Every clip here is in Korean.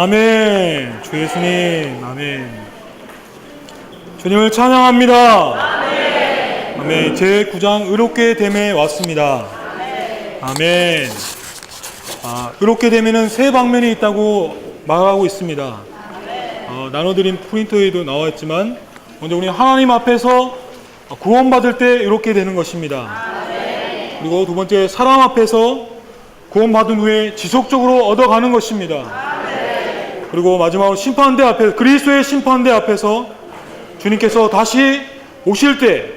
아멘. 주 예수님, 아멘. 주님을 찬양합니다. 아멘. 제9장 의롭게 됨에 왔습니다. 아멘. 의롭게 됨에는 세 방면이 있다고 말하고 있습니다. 나눠드린 프린터에도 나와 있지만, 먼저 우리 하나님 앞에서 구원받을 때 의롭게 되는 것입니다. 그리고 두 번째, 사람 앞에서 구원받은 후에 지속적으로 얻어가는 것입니다. 그리고 마지막으로 심판대 앞에, 그리스도의 심판대 앞에서 주님께서 다시 오실 때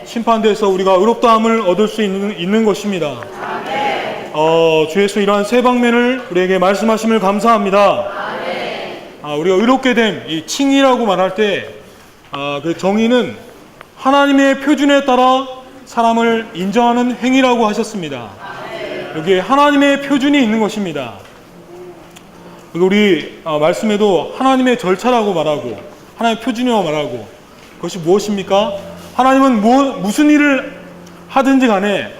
심판대에서 우리가 의롭다함을 얻을 수 있는 것입니다. 주 예수 이러한 세 방면을 우리에게 말씀하심을 감사합니다. 우리가 의롭게 됨, 이 칭의라고 말할 때 그 정의는 하나님의 표준에 따라 사람을 인정하는 행위라고 하셨습니다. 여기에 하나님의 표준이 있는 것입니다. 우리 말씀에도 하나님의 절차라고 말하고 하나님의 표준이라고 말하고, 그것이 무엇입니까? 하나님은 무슨 일을 하든지 간에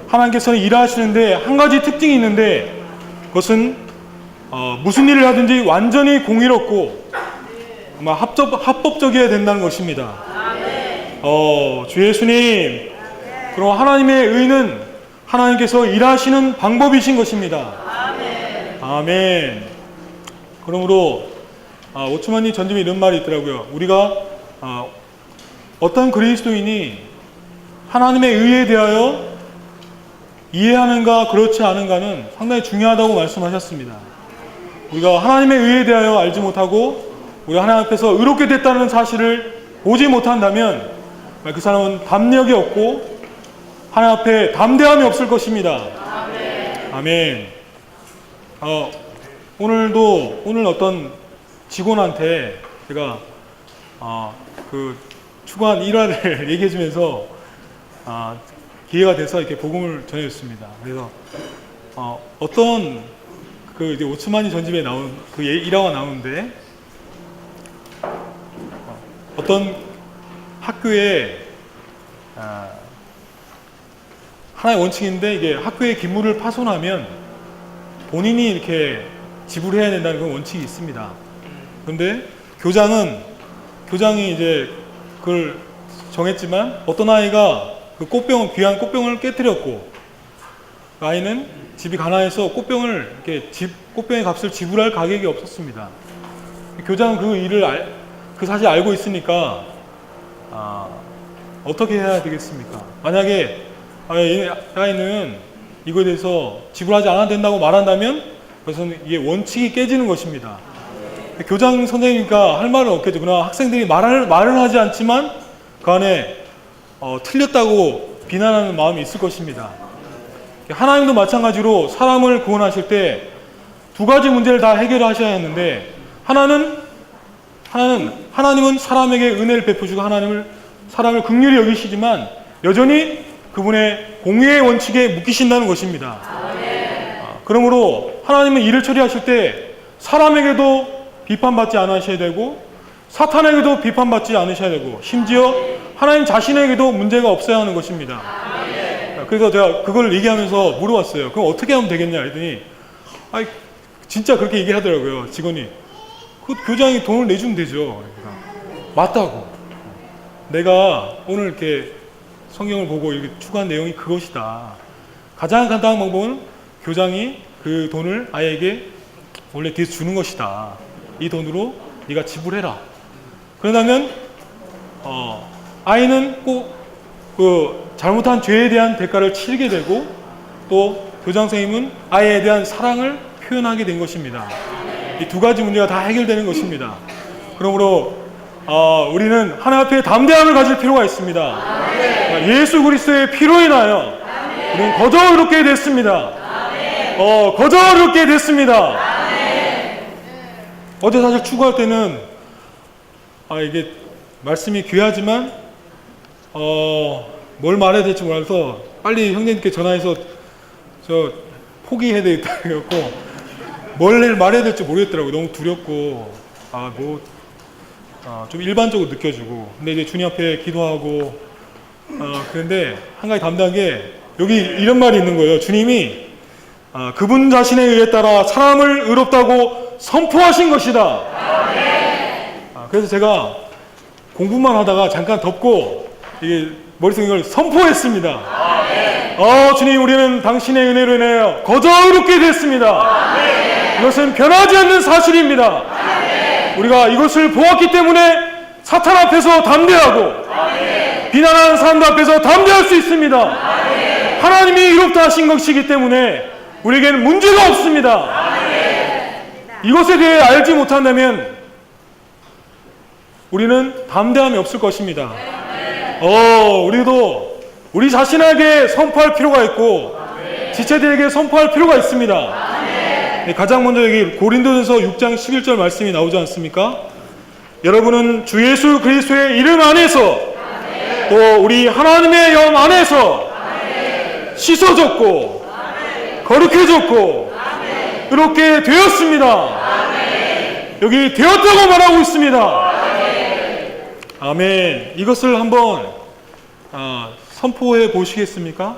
하나님께서는 일하시는데 한 가지 특징이 있는데, 그것은 무슨 일을 하든지 완전히 공의롭고 합법적이어야 된다는 것입니다. 주 예수님, 그럼 하나님의 의는 하나님께서 일하시는 방법이신 것입니다. 아멘. 그러므로 오츠만니 전집에 이런 말이 있더라고요. 우리가 어떤 그리스도인이 하나님의 의에 대하여 이해하는가 그렇지 않은가는 상당히 중요하다고 말씀하셨습니다. 우리가 하나님의 의에 대하여 알지 못하고 우리가 하나님 앞에서 의롭게 됐다는 사실을 보지 못한다면 그 사람은 담력이 없고 하나님 앞에 담대함이 없을 것입니다. 아멘. 오늘 어떤 직원한테 제가 그 추구한 일화를 얘기해 주면서 기회가 돼서 이렇게 복음을 전해줬습니다. 그래서 어떤 그 이제 오츠만니 전집에 나온 그 일화가 나오는데, 어떤 학교에 하나의 원칙인데, 이게 학교의 기물을 파손하면 본인이 이렇게 지불해야 된다는 그런 원칙이 있습니다. 그런데 교장이 이제 그걸 정했지만 어떤 아이가 그 귀한 꽃병을 깨뜨렸고, 그 아이는 집이 가난해서 꽃병의 값을 지불할 가격이 없었습니다. 교장은 그 사실 알고 있으니까 어떻게 해야 되겠습니까? 만약에 이 아이는 이거에 대해서 지불하지 않아도 된다고 말한다면 그것은 이게 원칙이 깨지는 것입니다. 교장 선생님이니까 할 말은 없겠죠. 그러나 학생들이 말을 하지 않지만 그 안에 틀렸다고 비난하는 마음이 있을 것입니다. 하나님도 마찬가지로 사람을 구원하실 때 두 가지 문제를 다 해결하셔야 했는데, 하나님은 사람에게 은혜를 베푸시고 사람을 긍휼히 여기시지만 여전히 그분의 공의의 원칙에 묶이신다는 것입니다. 그러므로 하나님은 일을 처리하실 때 사람에게도 비판받지 않으셔야 되고 사탄에게도 비판받지 않으셔야 되고 심지어 하나님 자신에게도 문제가 없어야 하는 것입니다. 그래서 제가 그걸 얘기하면서 물어봤어요. 그럼 어떻게 하면 되겠냐 했더니 진짜 그렇게 얘기하더라고요. 직원이. 그 교장이 돈을 내주면 되죠. 그러니까. 맞다고. 내가 오늘 이렇게 성경을 보고 이렇게 추구한 내용이 그것이다. 가장 간단한 방법은 교장이 그 돈을 아이에게 원래 뒤에서 주는 것이다. 이 돈으로 네가 지불해라. 그러다면 아이는 꼭 그 잘못한 죄에 대한 대가를 치르게 되고, 또 교장 선생님은 아이에 대한 사랑을 표현하게 된 것입니다. 이 두 가지 문제가 다 해결되는 것입니다. 그러므로 우리는 하나님 앞에 담대함을 가질 필요가 있습니다. 예수 그리스도의 피로 인하여 우리는 거저 의롭게 됐습니다. 거저 의롭게 됐습니다. 어제 사실 추구할 때는 이게 말씀이 귀하지만 뭘 말해야 될지 몰라서 빨리 형님께 전화해서 저 포기해야 되겠다 그래갖고 뭘 말해야 될지 모르겠더라고요. 너무 두렵고 좀 일반적으로 느껴지고. 근데 이제 주님 앞에 기도하고 그런데 한 가지 담대한 게, 여기 이런 말이 있는 거예요. 주님이 그분 자신에 의해 따라 사람을 의롭다고 선포하신 것이다. 그래서 제가 공부만 하다가 잠깐 덮고 이게 머릿속에 이걸 선포했습니다. 주님, 우리는 당신의 은혜로 인하여 거저 의롭게 됐습니다. 이것은 변하지 않는 사실입니다. 우리가 이것을 보았기 때문에 사탄 앞에서 담대하고 비난하는 사람들 앞에서 담대할 수 있습니다. 하나님이 의롭다 하신 것이기 때문에 우리에게는 문제가 없습니다. 이것에 대해 알지 못한다면 우리는 담대함이 없을 것입니다. 우리도 우리 자신에게 선포할 필요가 있고 지체들에게 선포할 필요가 있습니다. 가장 먼저 여기 고린도전서 6장 11절 말씀이 나오지 않습니까? 여러분은 주 예수 그리스도의 이름 안에서 또 우리 하나님의 영 안에서 씻어졌고 거룩해졌고 이렇게 되었습니다. 여기 되었다고 말하고 있습니다. 아멘. 이것을 한번 선포해 보시겠습니까?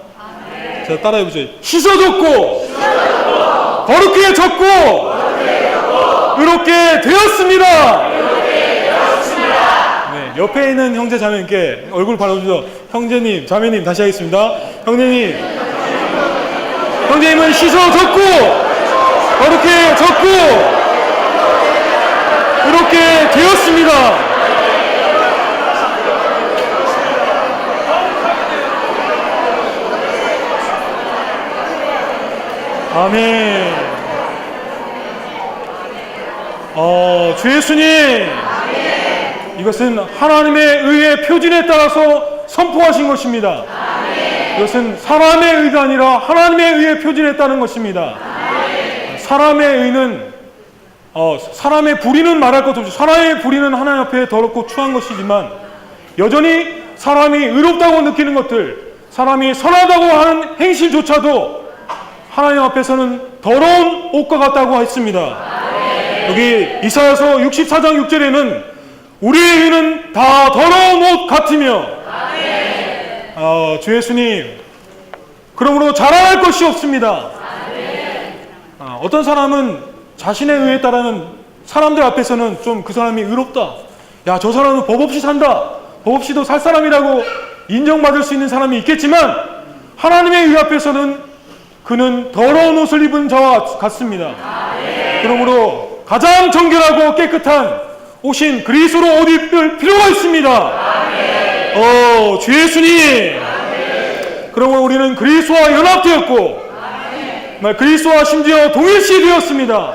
자, 따라해 보세요. 씻어졌고 거룩해졌고 이렇게 되었습니다. 네, 옆에 있는 형제 자매님께 얼굴 바라보시죠. 형제님, 자매님 다시 하겠습니다. 형제님은 씻어졌고 거룩해졌고 이렇게 되었습니다. 아멘. 주 예수님, 이것은 하나님의 의의 표준에 따라서 선포하신 것입니다. 이것은 사람의 의가 아니라 하나님의 의의 표준에 따른 것입니다. 사람의 의는 사람의 불의는 말할 것도 없이 사람의 불의는 하나님 앞에 더럽고 추한 것이지만 여전히 사람이 의롭다고 느끼는 것들, 사람이 선하다고 하는 행실조차도 하나님 앞에서는 더러운 옷과 같다고 했습니다. 여기 이사야서 64장 6절에는 우리의 의는 다 더러운 옷 같으며 주 예수님, 그러므로 자랑할 것이 없습니다. 어떤 사람은 자신의 의에 따르는 사람들 앞에서는 좀 그 사람이 의롭다, 야, 저 사람은 법 없이 산다, 법 없이도 살 사람이라고 인정받을 수 있는 사람이 있겠지만 하나님의 의 앞에서는 그는 더러운 옷을 입은 자와 같습니다. 그러므로 가장 정결하고 깨끗한 옷인 그리스도로 옷 입을 필요가 있습니다. 주 예수님, 그러므로 우리는 그리스도와 연합되었고 그리스도와 심지어 동일시 되었습니다.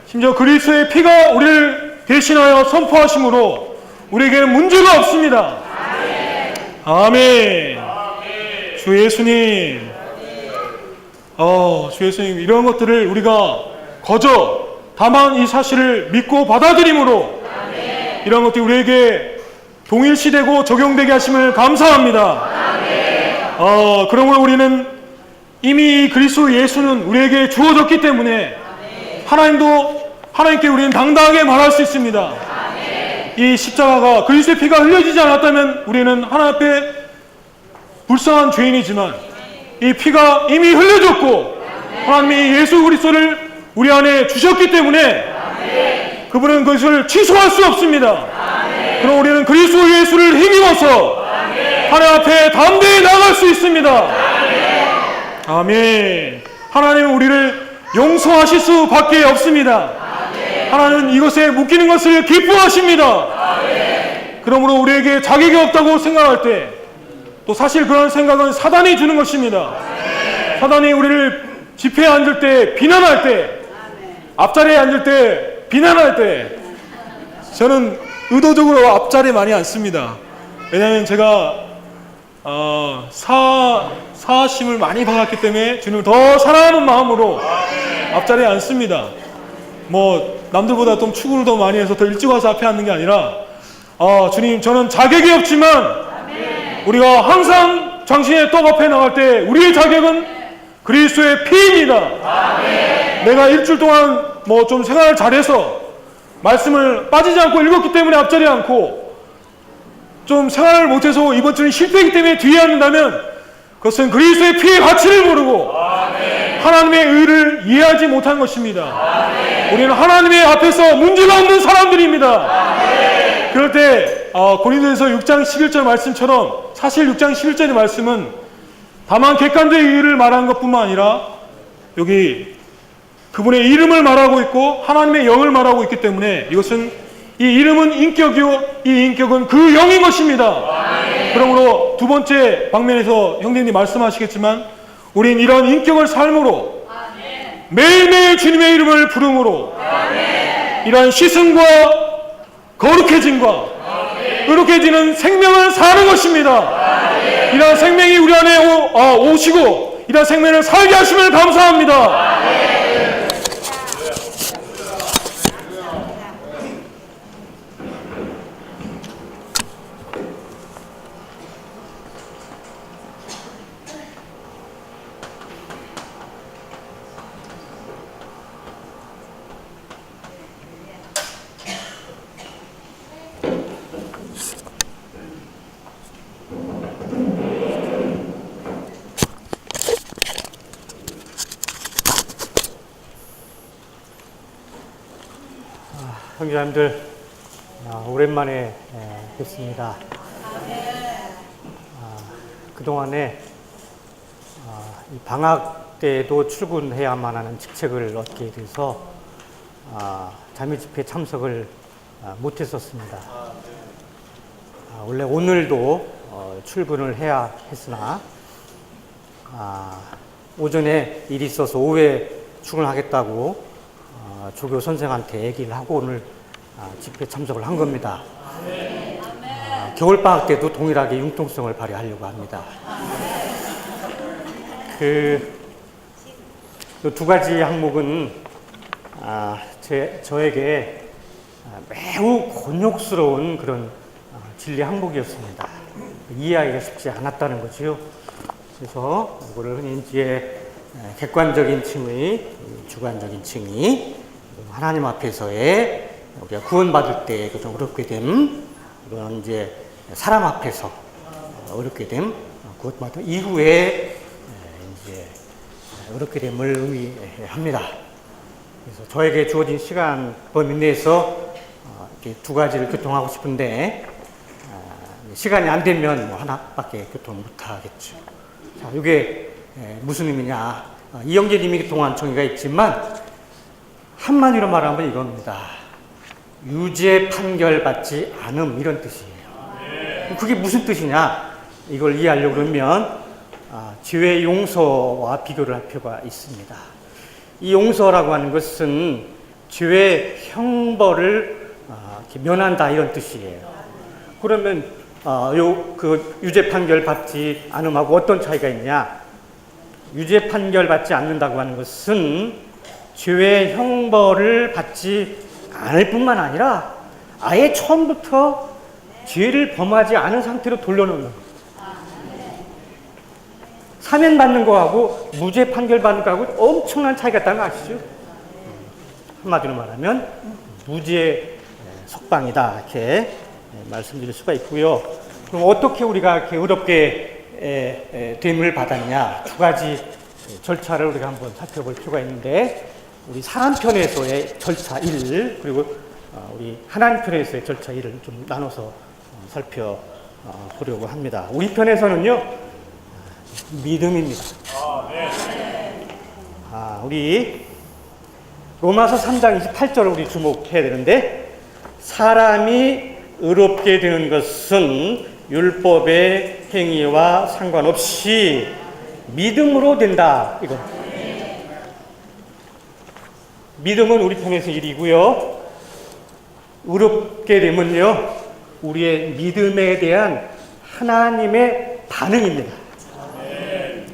심지어 그리스도의 피가 우리를 대신하여 선포하심으로 우리에게는 문제가 없습니다. 아멘. 주 예수님, 주 예수님, 이런 것들을 우리가 거저 다만 이 사실을 믿고 받아들임으로 이런 것들이 우리에게 동일시되고 적용되게 하심을 감사합니다. 그러므로 우리는 이미 그리스도 예수는 우리에게 주어졌기 때문에 하나님께 우리는 당당하게 말할 수 있습니다. 이 십자가가 그리스도의 피가 흘려지지 않았다면 우리는 하나님 앞에 불쌍한 죄인이지만 이 피가 이미 흘려졌고 하나님이 예수 그리스도를 우리 안에 주셨기 때문에 그분은 그것을 취소할 수 없습니다. 그럼 우리는 그리스도 예수를 힘입어서 하나님 앞에 담대히 나아갈 수 있습니다. 아멘. 하나님은 우리를 용서하실 수밖에 없습니다. 하나님은 이것에 묶이는 것을 기뻐하십니다. 그러므로 우리에게 자격이 없다고 생각할 때, 또 사실 그런 생각은 사단이 주는 것입니다. 사단이 우리를 집회에 앉을 때 비난할 때, 앞자리에 앉을 때 비난할 때, 저는 의도적으로 앞자리에 많이 앉습니다. 왜냐하면 제가 사심을 많이 받았기 때문에 주님을 더 사랑하는 마음으로 앞자리에 앉습니다. 남들보다 좀 축구를 더 많이 해서 더 일찍 와서 앞에 앉는 게 아니라, 주님, 저는 자격이 없지만 우리가 항상 당신의 떡 앞에 나갈 때 우리의 자격은 그리스도의 피입니다. 내가 일주일 동안 좀 생활을 잘해서 말씀을 빠지지 않고 읽었기 때문에 앞자리에 앉고, 좀 생활을 못해서 이번 주는 실패이기 때문에 뒤에 앉는다면 그것은 그리스도의 피의 가치를 모르고 하나님의 의를 이해하지 못한 것입니다. 우리는 하나님의 앞에서 문제가 없는 사람들입니다. 그럴 때 고린도전서 6장 11절 말씀처럼 사실 6장 11절의 말씀은 다만 객관적인 의를 말하는 것뿐만 아니라 여기 그분의 이름을 말하고 있고 하나님의 영을 말하고 있기 때문에 이것은 이 이름은 인격이요 이 인격은 그 영인 것입니다. 그러므로 두 번째 방면에서 형님이 말씀하시겠지만 우린 이런 인격을 삶으로 매일매일 주님의 이름을 부름으로 이러한 시승과 거룩해짐과 의롭게지는 생명을 사는 것입니다. 이러한 생명이 우리 안에 오시고 이러한 생명을 살게 하심을 감사합니다. 형제자매들, 오랜만에 뵙습니다. 그동안에 이 방학 때에도 출근해야만 하는 직책을 얻게 돼서 자매집회 참석을 못했었습니다. 원래 오늘도 출근을 해야 했으나 오전에 일이 있어서 오후에 출근하겠다고 조교 선생한테 얘기를 하고 오늘 집회 참석을 한 겁니다. 겨울방학 때도 동일하게 융통성을 발휘하려고 합니다. 그 두 가지 항목은 저에게 매우 곤욕스러운 그런 진리 항목이었습니다. 이해하기가 쉽지 않았다는 거지요. 그래서 이거를 흔히 이제 객관적인 층의, 주관적인 층이 하나님 앞에서의 우리가 구원받을 때 좀 어렵게 됨, 이건 이제 사람 앞에서 어렵게 됨, 구원받은 이후에 이제 어렵게 됨을 의미합니다. 그래서 저에게 주어진 시간 범위 내에서 이렇게 두 가지를 교통하고 싶은데 시간이 안 되면 뭐 하나밖에 교통 못 하겠죠. 자, 이게 무슨 의미냐? 이영재님이 동안 정의가 있지만 한마디로 말하면 이겁니다. 유죄 판결 받지 않음, 이런 뜻이에요. 그게 무슨 뜻이냐? 이걸 이해하려고 그러면 죄의 용서와 비교를 할 필요가 있습니다. 이 용서라고 하는 것은 죄의 형벌을 면한다, 이런 뜻이에요. 그러면 그 유죄 판결 받지 않음하고 어떤 차이가 있냐? 유죄 판결 받지 않는다고 하는 것은 죄의 형벌을 받지 않을 뿐만 아니라 아예 처음부터 죄를 범하지 않은 상태로 돌려놓는 거예요. 사면 받는 거하고 무죄 판결 받는 거하고 엄청난 차이가 있다는 거 아시죠? 한마디로 말하면 무죄 석방이다, 이렇게 말씀드릴 수가 있고요. 그럼 어떻게 우리가 이렇게 의롭게 됨을 받았냐? 두 가지 절차를 우리가 한번 살펴볼 필요가 있는데, 우리 사람 편에서의 절차 1, 그리고 우리 하나님 편에서의 절차 1을 좀 나눠서 살펴보려고 합니다. 우리 편에서는요, 믿음입니다. 우리 로마서 3장 28절을 우리 주목해야 되는데, 사람이 의롭게 되는 것은 율법의 행위와 상관없이 믿음으로 된다. 이거. 믿음은 우리 편에서 1이고요. 의롭게 되면요, 우리의 믿음에 대한 하나님의 반응입니다.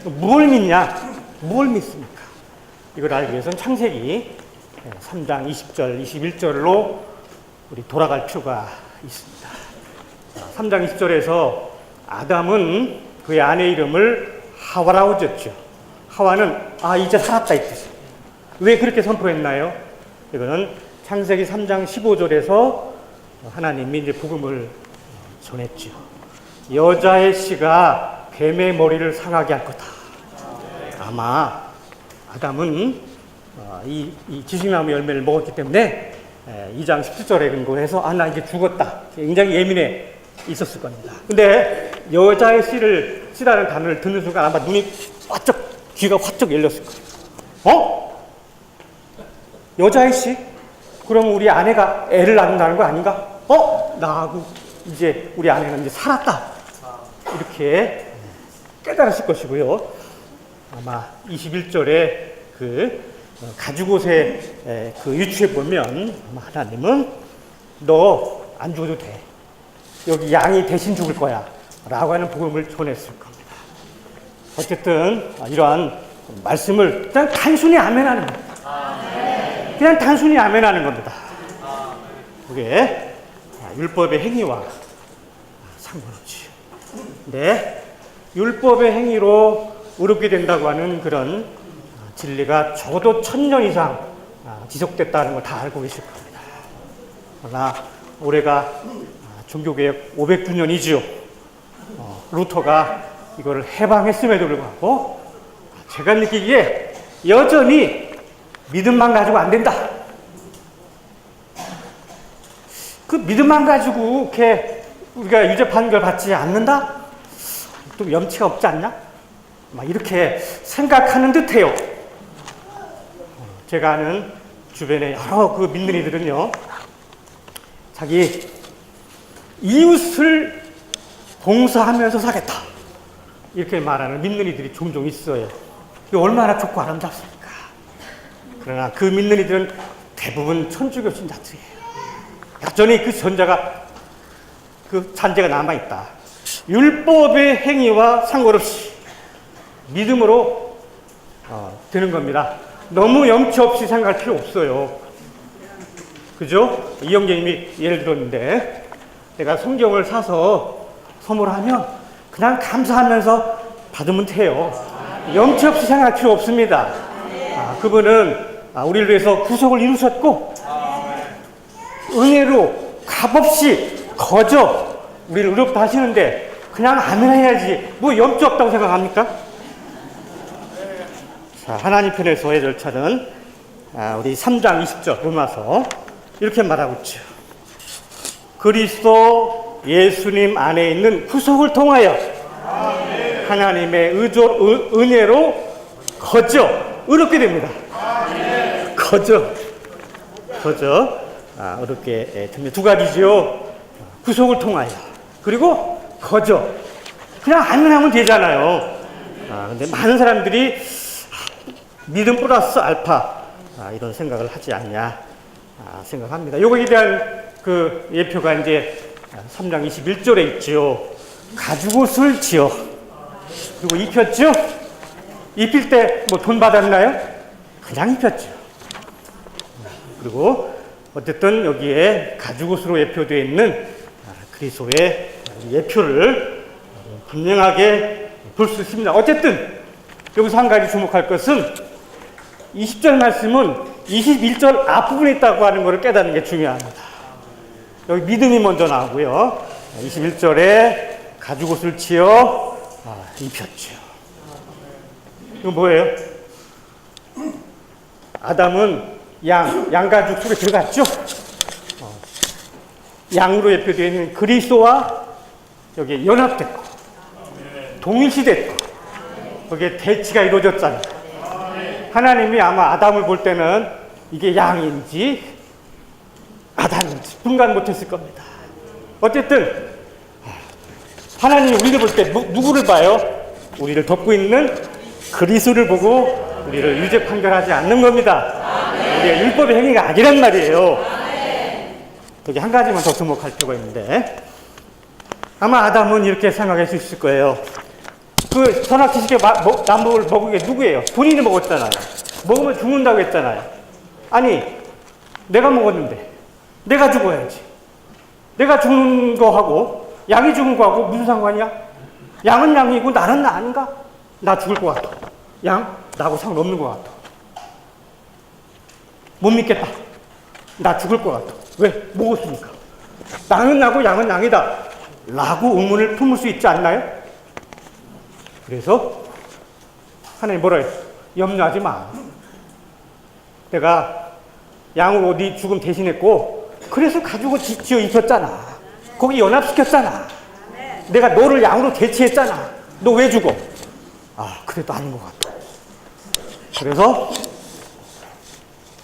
뭘 믿냐? 뭘 믿습니까? 이걸 알기 위해서는 창세기 3장 20절, 21절로 우리 돌아갈 필요가 있습니다. 3장 20절에서 아담은 그의 아내 이름을 하와라고 지었죠. 하와는 이제 살았다 이 뜻이에요. 왜 그렇게 선포했나요? 이거는 창세기 3장 15절에서 하나님이 이제 복음을 전했죠. 여자의 씨가 뱀의 머리를 상하게 할 거다. 아마 아담은 이 지식나무 열매를 먹었기 때문에 2장 17절에 근거해서 나 이제 죽었다. 굉장히 예민해 있었을 겁니다. 근데 여자의 씨라는 단어를 듣는 순간 아마 눈이 화쩍, 귀가 화쩍 열렸을 거예요. 여자의 씨? 그럼 우리 아내가 애를 낳는다는 거 아닌가? 나하고 이제 우리 아내는 이제 살았다. 이렇게 깨달았을 것이고요. 아마 21절에 가죽옷에 유추해 보면 아마 하나님은 너 안 죽어도 돼. 여기 양이 대신 죽을 거야. 라고 하는 복음을 전했을 겁니다. 어쨌든 이러한 말씀을 그냥 단순히 아멘하는 겁니다. 그냥 단순히 아멘하는 겁니다. 그게 율법의 행위와 상관없지요. 근데 율법의 행위로 의롭게 된다고 하는 그런 진리가 적어도 1000년 이상 지속됐다는 걸 다 알고 계실 겁니다. 그러나 올해가 종교개혁 500주년이지요. 루터가 이거를 해방했음에도 불구하고 제가 느끼기에 여전히 믿음만 가지고 안 된다. 그 믿음만 가지고 이렇게 우리가 유죄 판결 받지 않는다? 좀 염치가 없지 않냐? 막 이렇게 생각하는 듯해요. 제가 아는 주변에 여러 그 민들이들은요, 자기 이웃을 봉사하면서 살겠다. 이렇게 말하는 민들이들이 종종 있어요. 이게 얼마나 좋고 아름답습니까? 그러나 그 민들이들은 대부분 천주교 신자들이에요. 여전히 그 잔재가 남아있다. 율법의 행위와 상관없이 믿음으로 되는 겁니다. 너무 염치 없이 생각할 필요 없어요. 그죠? 이영재님이 예를 들었는데, 내가 성경을 사서 선물하면 그냥 감사하면서 받으면 돼요. 염치 없이 생각할 필요 없습니다. 그분은 우리를 위해서 구속을 이루셨고, 은혜로 값없이 거저 우리를 의롭다 하시는데 그냥 아멘 해야지 뭐 염치 없다고 생각합니까? 자, 하나님 편에서의 절차는 우리 3장 20절 로마서 이렇게 말하고 있죠. 그리스도 예수님 안에 있는 구속을 통하여 하나님의 은혜로 거저 의롭게 됩니다. 거저 의롭게 됩니다. 두 가지죠. 구속을 통하여, 그리고 거저. 그냥 아멘하면 되잖아요. 근데 많은 사람들이 믿음 플러스 알파 이런 생각을 하지 않냐 생각합니다. 요거에 대한 그 예표가 이제 3장 21절에 있죠. 가죽옷을 지어 그리고 입혔죠. 입힐 때 뭐 돈 받았나요? 그냥 입혔죠. 그리고 어쨌든 여기에 가죽옷으로 예표되어 있는 그리스도의 예표를 분명하게 볼 수 있습니다. 어쨌든 여기서 한 가지 주목할 것은 20절 말씀은 21절 앞부분에 있다고 하는 것을 깨닫는 게 중요합니다. 여기 믿음이 먼저 나오고요. 21절에 가죽옷을 지어 입혔죠. 이거 뭐예요? 아담은 양가죽 속에 들어갔죠? 양으로 예표되어 있는 그리스도와 여기에 연합됐고, 동일시됐고, 거기에 대치가 이루어졌잖아요. 하나님이 아마 아담을 볼 때는 이게 양인지 아담인지 분간 못했을 겁니다. 어쨌든 하나님이 우리를 볼 때 누구를 봐요? 우리를 덮고 있는 그리스도를 보고 우리를 유죄 판결하지 않는 겁니다. 우리의 율법의 행위가 아니란 말이에요. 여기 한 가지만 더 주목할 필요가 있는데, 아마 아담은 이렇게 생각할 수 있을 거예요. 그 선악지식의 나무를 먹은 게 누구예요? 본인이 먹었잖아요. 먹으면 죽는다고 했잖아요. 아니, 내가 먹었는데 내가 죽어야지. 내가 죽는 거하고 양이 죽은 거하고 무슨 상관이야? 양은 양이고 나는 나 아닌가? 나 죽을 것 같아. 양? 나하고 상관없는 것 같아. 못 믿겠다. 나 죽을 것 같아. 왜? 먹었으니까. 나는 나고 양은 양이다 라고 의문을 품을 수 있지 않나요? 그래서 하나님 뭐라 해요? 염려하지 마. 내가 양으로 네 죽음 대신했고 그래서 가지고 지어 입혔잖아. 거기 연합시켰잖아. 내가 너를 양으로 대체했잖아. 너 왜 죽어? 아, 그래도 아닌 것 같아. 그래서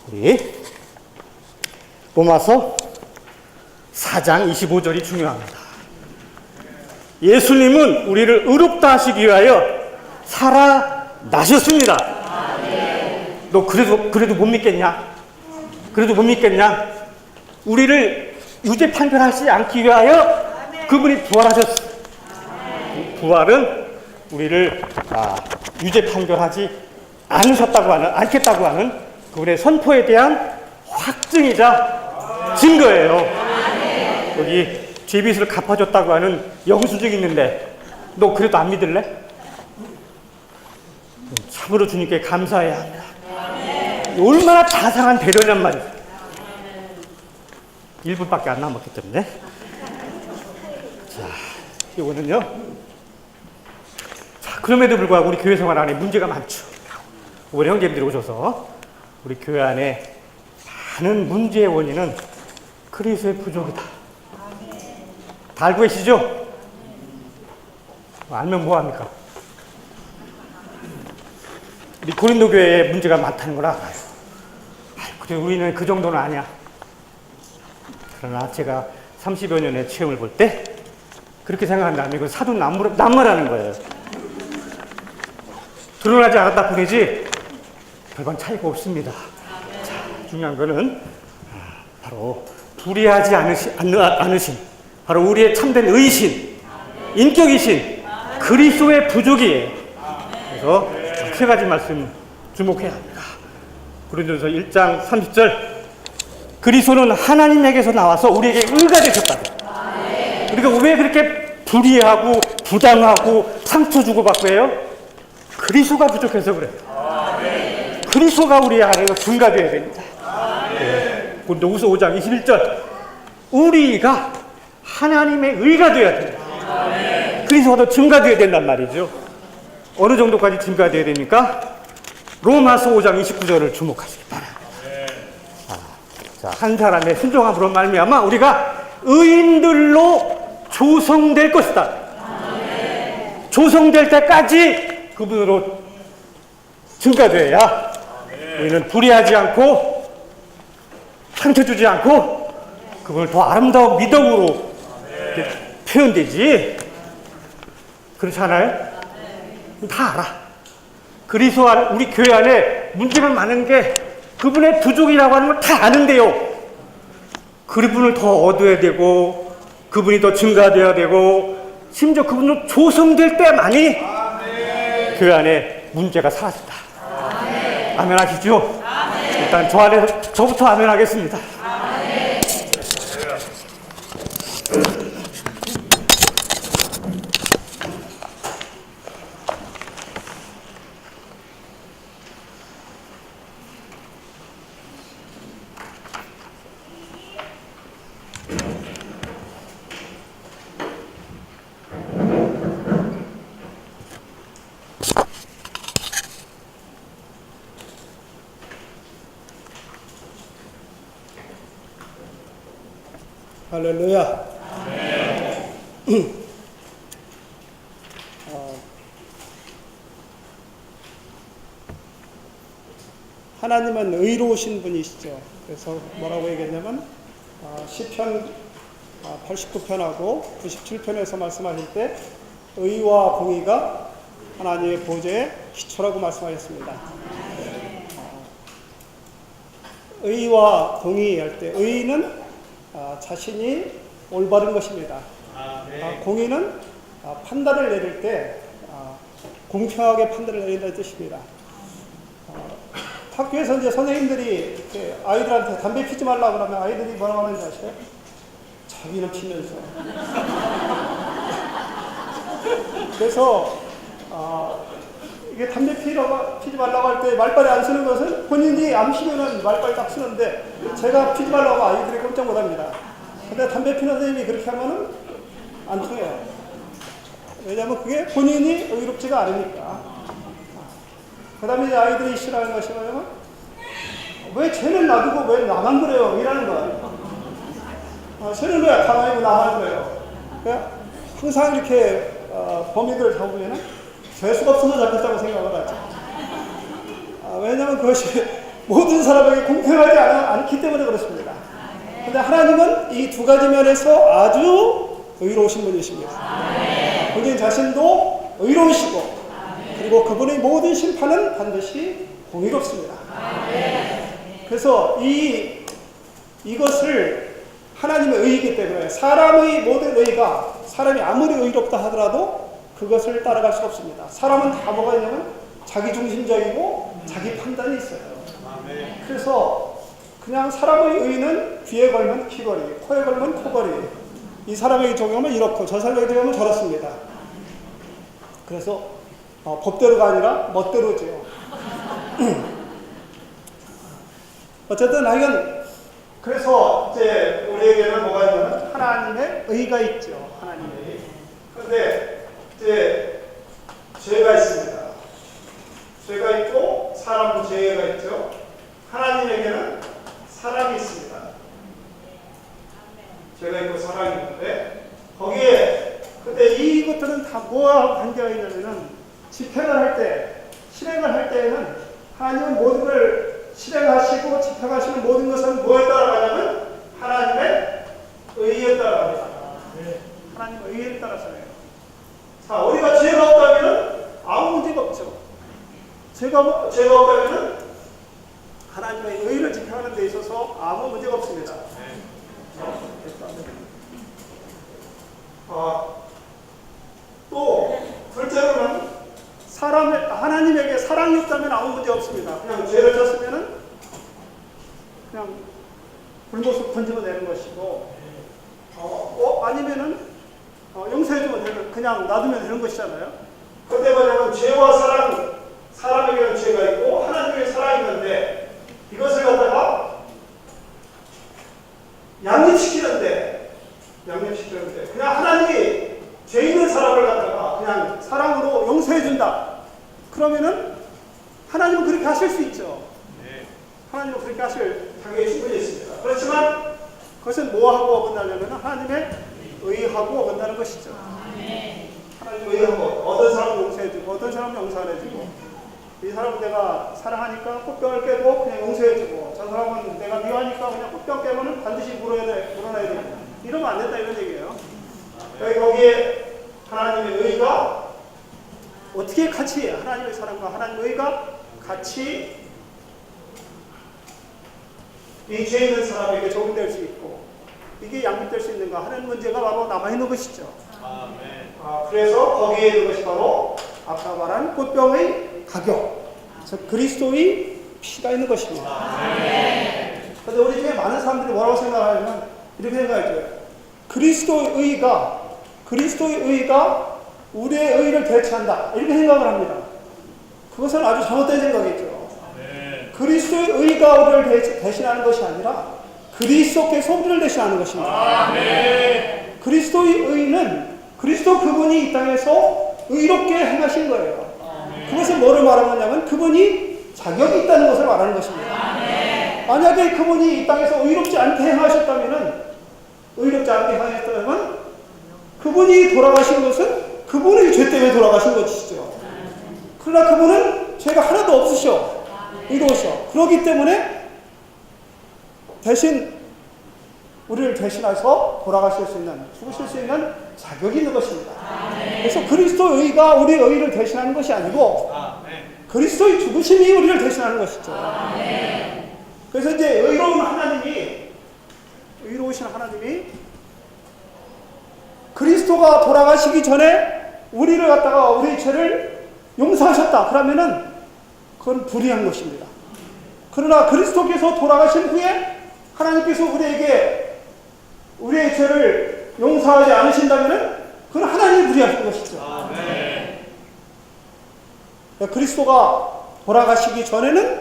우리 로마서 4장 25절이 중요합니다. 예수님은 우리를 의롭다 하시기 위하여 살아나셨습니다. 너 그래도 못 믿겠냐? 그래도 못 믿겠냐? 우리를 유죄 판결하지 않기 위하여 그분이 부활하셨어. 부활은 우리를 유죄 판결하지 않겠다고 하는 그분의 선포에 대한 확증이자 증거예요. 여기 죄빚을 갚아줬다고 하는 영수증이 있는데 너 그래도 안 믿을래? 참으로 주님께 감사해야 합니다. 얼마나 자상한 배려냔 말이에요. 1분밖에 안 남았기 때문에. 자, 이거는요. 자, 그럼에도 불구하고 우리 교회 생활 안에 문제가 많죠. 우리 형제님들이 오셔서 우리 교회 안에 많은 문제의 원인은 그리스도의 부족이다. 다 알고 계시죠? 알면 뭐합니까? 우리 고린도 교회에 문제가 많다는 걸 알아요. 그래, 우리는 그 정도는 아니야. 그러나 제가 30여 년의 체험을 볼 때 그렇게 생각한다면 이건 사도 남무라는 거예요. 드러나지 않았다 뿐이지 별반 차이가 없습니다. 자, 중요한 거는 바로 불의하지 않으신 바로 우리의 참된 의신, 인격이신 그리스도의 부족이에요. 그래서 세 가지 말씀 주목해야 합니다. 고린도서 1장 30절 그리스도는 하나님에게서 나와서 우리에게 의가 되셨다. 우리가 왜 그렇게 불의하고 부당하고 상처 주고받고 해요? 그리스도가 부족해서 그래요. 그리스도가 우리 안에 증가되어야 됩니다. 고린도후서 5장 21절 우리가 하나님의 의가 되어야 됩니다. 그리스도가 더 증가되어야 된단 말이죠. 어느 정도까지 증가되어야 됩니까? 로마서 5장 29절을 주목하시기 바랍니다. 자, 한 사람의 순종함으로 말미암아 우리가 의인들로 조성될 것이다. 조성될 때까지 그분으로 증가되어야 우리는 불의하지 않고 상처 주지 않고 그분을 더 아름다운 미덕으로 표현되지. 그렇지 않아요? 다 알아. 그리스도 우리 교회 안에 문제가 많은 게 그분의 부족이라고 하는 걸 다 아는데요. 그분을 더 얻어야 되고 그분이 더 증가되어야 되고 심지어 그분으로 조성될 때만이 교회 안에 문제가 사라진다. 아멘 하시죠? 일단 저 안에서 저부터 아멘 하겠습니다. 할렐루야. 하나님은 의로우신 분이시죠. 그래서 뭐라고 얘기했냐면 시편 89편하고 97편에서 말씀하실 때 의와 공의가 하나님의 보좌의 기초라고 말씀하셨습니다. 의와 공의 할 때 의는 자신이 올바른 것입니다. 공의는 판단을 내릴 때 공평하게 판단을 내린다는 뜻입니다. 학교에서 이제 선생님들이 이렇게 아이들한테 담배 피지 말라고 그러면 아이들이 뭐라고 하는지 아세요? 자기는 피면서. 그래서 이게 담배 피지 말라고 할 때 말빨에 안 쓰는 것은 본인이 안 피면은 말빨 딱 쓰는데 제가 피지 말라고 아이들이 깜짝 못합니다. 근데 담배 피는 선생님이 그렇게 하면은 안 통해요. 왜냐하면 그게 본인이 의롭지가 않으니까. 그 다음에 아이들이 싫어하는 것이 뭐냐면 왜 쟤는 놔두고 왜 나만 그래요? 이라는 거예요. 쟤는 왜 가만히 나만 그래요? 그러니까 항상 이렇게 범인들을 잡으면 죄수가 없어서 잡혔다고 생각을 하죠. 왜냐하면 그것이 모든 사람에게 공평하지 않기 때문에 그렇습니다. 그런데 하나님은 이 두 가지 면에서 아주 의로우신 분이십니다. 본인 자신도 의로우시고 그리고 그분의 모든 심판은 반드시 공의롭습니다. 그래서 이것을 하나님의 의이기 때문에 사람의 모든 의가 사람이 아무리 의롭다 하더라도 그것을 따라갈 수 없습니다. 사람은 다 뭐가 있냐면 자기중심적이고 자기 판단이 있어요. 그래서 그냥 사람의 의는 귀에 걸면 귀걸이, 코에 걸면 코걸이, 이 사람에게 적용하면 이렇고 저 사람에게 적용하면 저렇습니다. 그래서 법대로가 아니라 멋대로지요. 어쨌든 하여간 그래서 이제 우리에게는 뭐가 있냐면 하나님의 의가 있죠. 하나님의 의. 그런데 이제 죄가 있습니다. 죄가 있고 사람도 죄가 있죠. 하나님에게는 사랑이 있습니다. 죄가 있고 사랑이 있는데 거기에 근데 이것들은 다 뭐와 관계가 있냐면은 집행을 할 때, 실행을 할 때에는 하나님은 모든 걸 실행하시고 집행하시는 모든 것은 뭐에 따라가냐면 하나님의 의에 따라갑니다. 하나님의 의에 따라서요. 자, 우리가 죄가 없다면 아무 문제가 없죠. 죄가 없다면 하나님의 의를 집행하는 데 있어서 아무 문제가 없습니다. 또 둘째로는 하나님에게 사랑이 없다면 아무 문제 없습니다. 그냥 죄를 졌으면은 그냥 불못을 건지면 되는 것이고, 아니면은 용서해주면 되는, 그냥 놔두면 되는 것이잖아요. 그런데 뭐냐면 죄와 사람에게는 죄가 있고 하나님에게 사랑이 있는데 이것을 갖다가 양립시키는데 그냥 하나님이 죄 있는 사람을 갖다가 그냥 사랑으로 용서해준다. 그러면은 하나님은 그렇게 하실 수 있죠. 하나님은 그렇게 하실 자격이 충분히 있습니다. 그렇지만 그것은 뭐하고 어긋나냐면 하나님의 의하고 어긋나는 것이죠. 하나님의 의하고 어떤 사람은 용서해주고 어떤 사람은 용서 안 해주고, 이 사람은 내가 사랑하니까 꽃병을 깨고 그냥 용서해주고 저 사람은 내가 미워하니까 그냥 꽃병 깨면은 반드시 물어야 되고 이러면 안 된다 이런 얘기예요. 거기에 하나님의 의가 어떻게 같이 하나님의 사랑과 하나님의 의가 같이 이 죄 있는 사람에게 적용될 수 있고 이게 양립될 수 있는가 하는 문제가 바로 남아있는 것이죠. 그래서 거기에 있는 것이 바로 아까 말한 꽃병의 가격, 즉 그리스도의 피가 있는 것입니다. 그런데 우리 중에 많은 사람들이 뭐라고 생각하냐면 이렇게 생각하죠. 그리스도의 의가 우리의 의를 대체한다 이렇게 생각을 합니다. 그것은 아주 잘못된 생각이죠. 그리스도의 의가 우리를 대신하는 것이 아니라 그리스도께서 우리를 대신하는 것입니다. 그리스도의 의는 그리스도 그분이 이 땅에서 의롭게 행하신 거예요. 그것은 뭐를 말하느냐면 그분이 자격이 있다는 것을 말하는 것입니다. 만약에 그분이 이 땅에서 의롭지 않게 행하셨다면 그분이 돌아가신 것은 그분의 죄 때문에 돌아가신 것이죠. 그러나 그분은 죄가 하나도 없으셔. 의로우셔. 그렇기 때문에 대신 우리를 대신해서 돌아가실 수 있는, 죽으실 수 있는 자격이 있는 것입니다. 그래서 그리스도의 의가 우리의 의를 대신하는 것이 아니고 그리스도의 죽으심이 우리를 대신하는 것이죠. 그래서 이제 의로우신 하나님이 그리스도가 돌아가시기 전에 우리를 갖다가 우리의 죄를 용서하셨다. 그러면은 그건 불의한 것입니다. 그러나 그리스도께서 돌아가신 후에 하나님께서 우리에게 우리의 죄를 용서하지 않으신다면은 그건 하나님이 불의하신 것이죠. 그리스도가 돌아가시기 전에는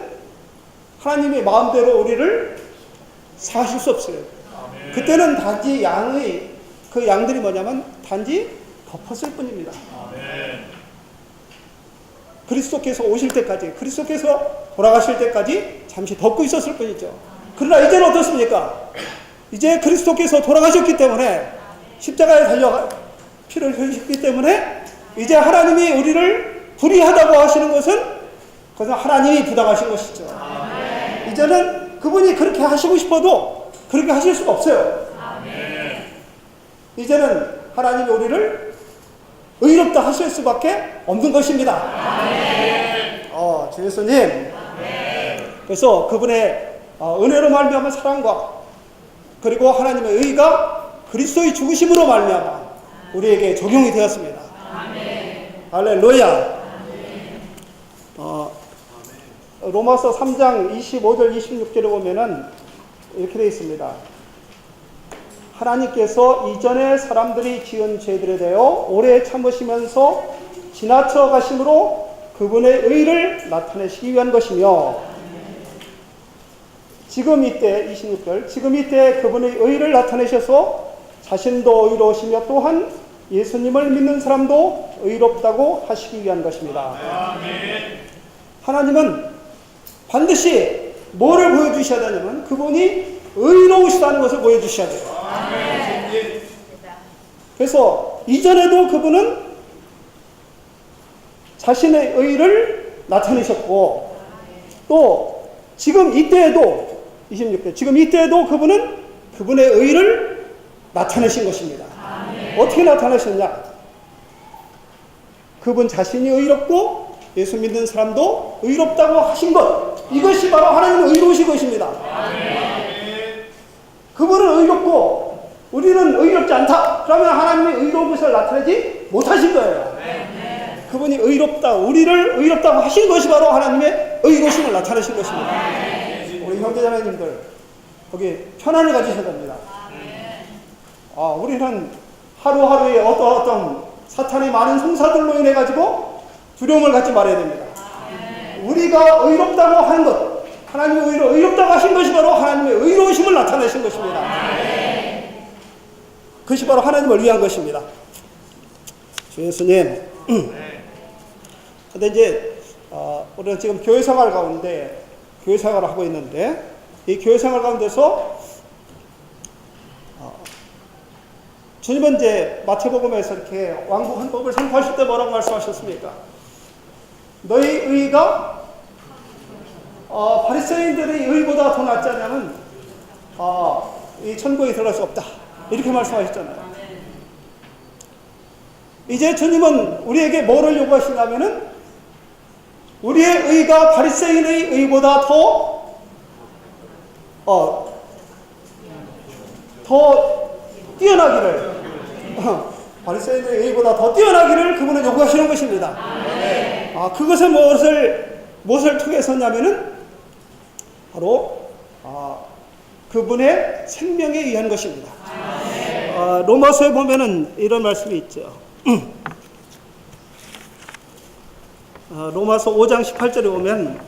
하나님의 마음대로 우리를 사실 수 없어요. 그때는 단지 그 양들이 뭐냐면 단지 덮었을 뿐입니다. 그리스도께서 오실 때까지, 그리스도께서 돌아가실 때까지 잠시 덮고 있었을 뿐이죠. 그러나 이제는 어떻습니까? 이제 그리스도께서 돌아가셨기 때문에, 십자가에 달려 피를 흘리셨기 때문에 이제 하나님이 우리를 불의하다고 하시는 것은 그것은 하나님이 부당하신 것이죠. 이제는 그분이 그렇게 하시고 싶어도 그렇게 하실 수가 없어요. 이제는 하나님이 우리를 의롭다 하실 수밖에 없는 것입니다. 주 예수님. 그래서 그분의 은혜로 말미암은 사랑과 그리고 하나님의 의가 그리스도의 죽으심으로 말미암아 우리에게 적용이 되었습니다. 할렐루야. 로마서 3장 25절 26절에 보면은 이렇게 되어 있습니다. 하나님께서 이전에 사람들이 지은 죄들에 대하여 오래 참으시면서 지나쳐 가심으로 그분의 의를 나타내시기 위한 것이며, 지금 이때 26절, 지금 이때 그분의 의를 나타내셔서 자신도 의로우시며 또한 예수님을 믿는 사람도 의롭다고 하시기 위한 것입니다. 하나님은 반드시 뭐를 보여주셔야 되냐면 그분이 의로우시다는 것을 보여주셔야 돼요. 그래서 이전에도 그분은 자신의 의를 나타내셨고, 또 지금 이때에도 26절, 지금 이때에도 그분은 그분의 의를 나타내신 것입니다. 어떻게 나타내셨냐? 그분 자신이 의롭고 예수 믿는 사람도 의롭다고 하신 것, 이것이 바로 하나님의 의로우신 것입니다. 그분은 의롭고 우리는 의롭지 않다. 그러면 하나님의 의로운 것을 나타내지 못하신 거예요. 그분이 의롭다, 우리를 의롭다고 하신 것이 바로 하나님의 의로우심을 나타내신 것입니다. 우리 형제자매님들 거기 편안을 가지셔야 됩니다. 우리는 하루하루에 어떤 사탄의 많은 송사들로 인해 가지고 두려움을 갖지 말아야 됩니다. 우리가 의롭다고 하는 것, 하나님의 의롭다고 하신 것이 바로 하나님의 의로우심을 나타내신 것입니다. 그것이 바로 하나님을 위한 것입니다. 주 예수님. 근데 이제 우리는 지금 교회 생활 가운데 교회 생활을 하고 있는데, 이 교회 생활 가운데서 주님은 이제 마태복음에서 이렇게 왕국한 법을 선포하실 때 뭐라고 말씀하셨습니까? 너희 의가 바리새인들의 의보다 더 낫지 않으면 이 천국에 들어갈 수 없다, 이렇게 말씀하셨잖아요. 이제 주님은 우리에게 뭐를 요구하시냐면은 우리의 의가 바리새인의 의보다 더 뛰어나기를, 바리새인의 의보다 더 뛰어나기를 그분은 요구하시는 것입니다. 그것은 무엇을 통해서냐면은 바로 그분의 생명에 의한 것입니다. 로마서에 보면은 이런 말씀이 있죠. 로마서 5장 18절에 보면,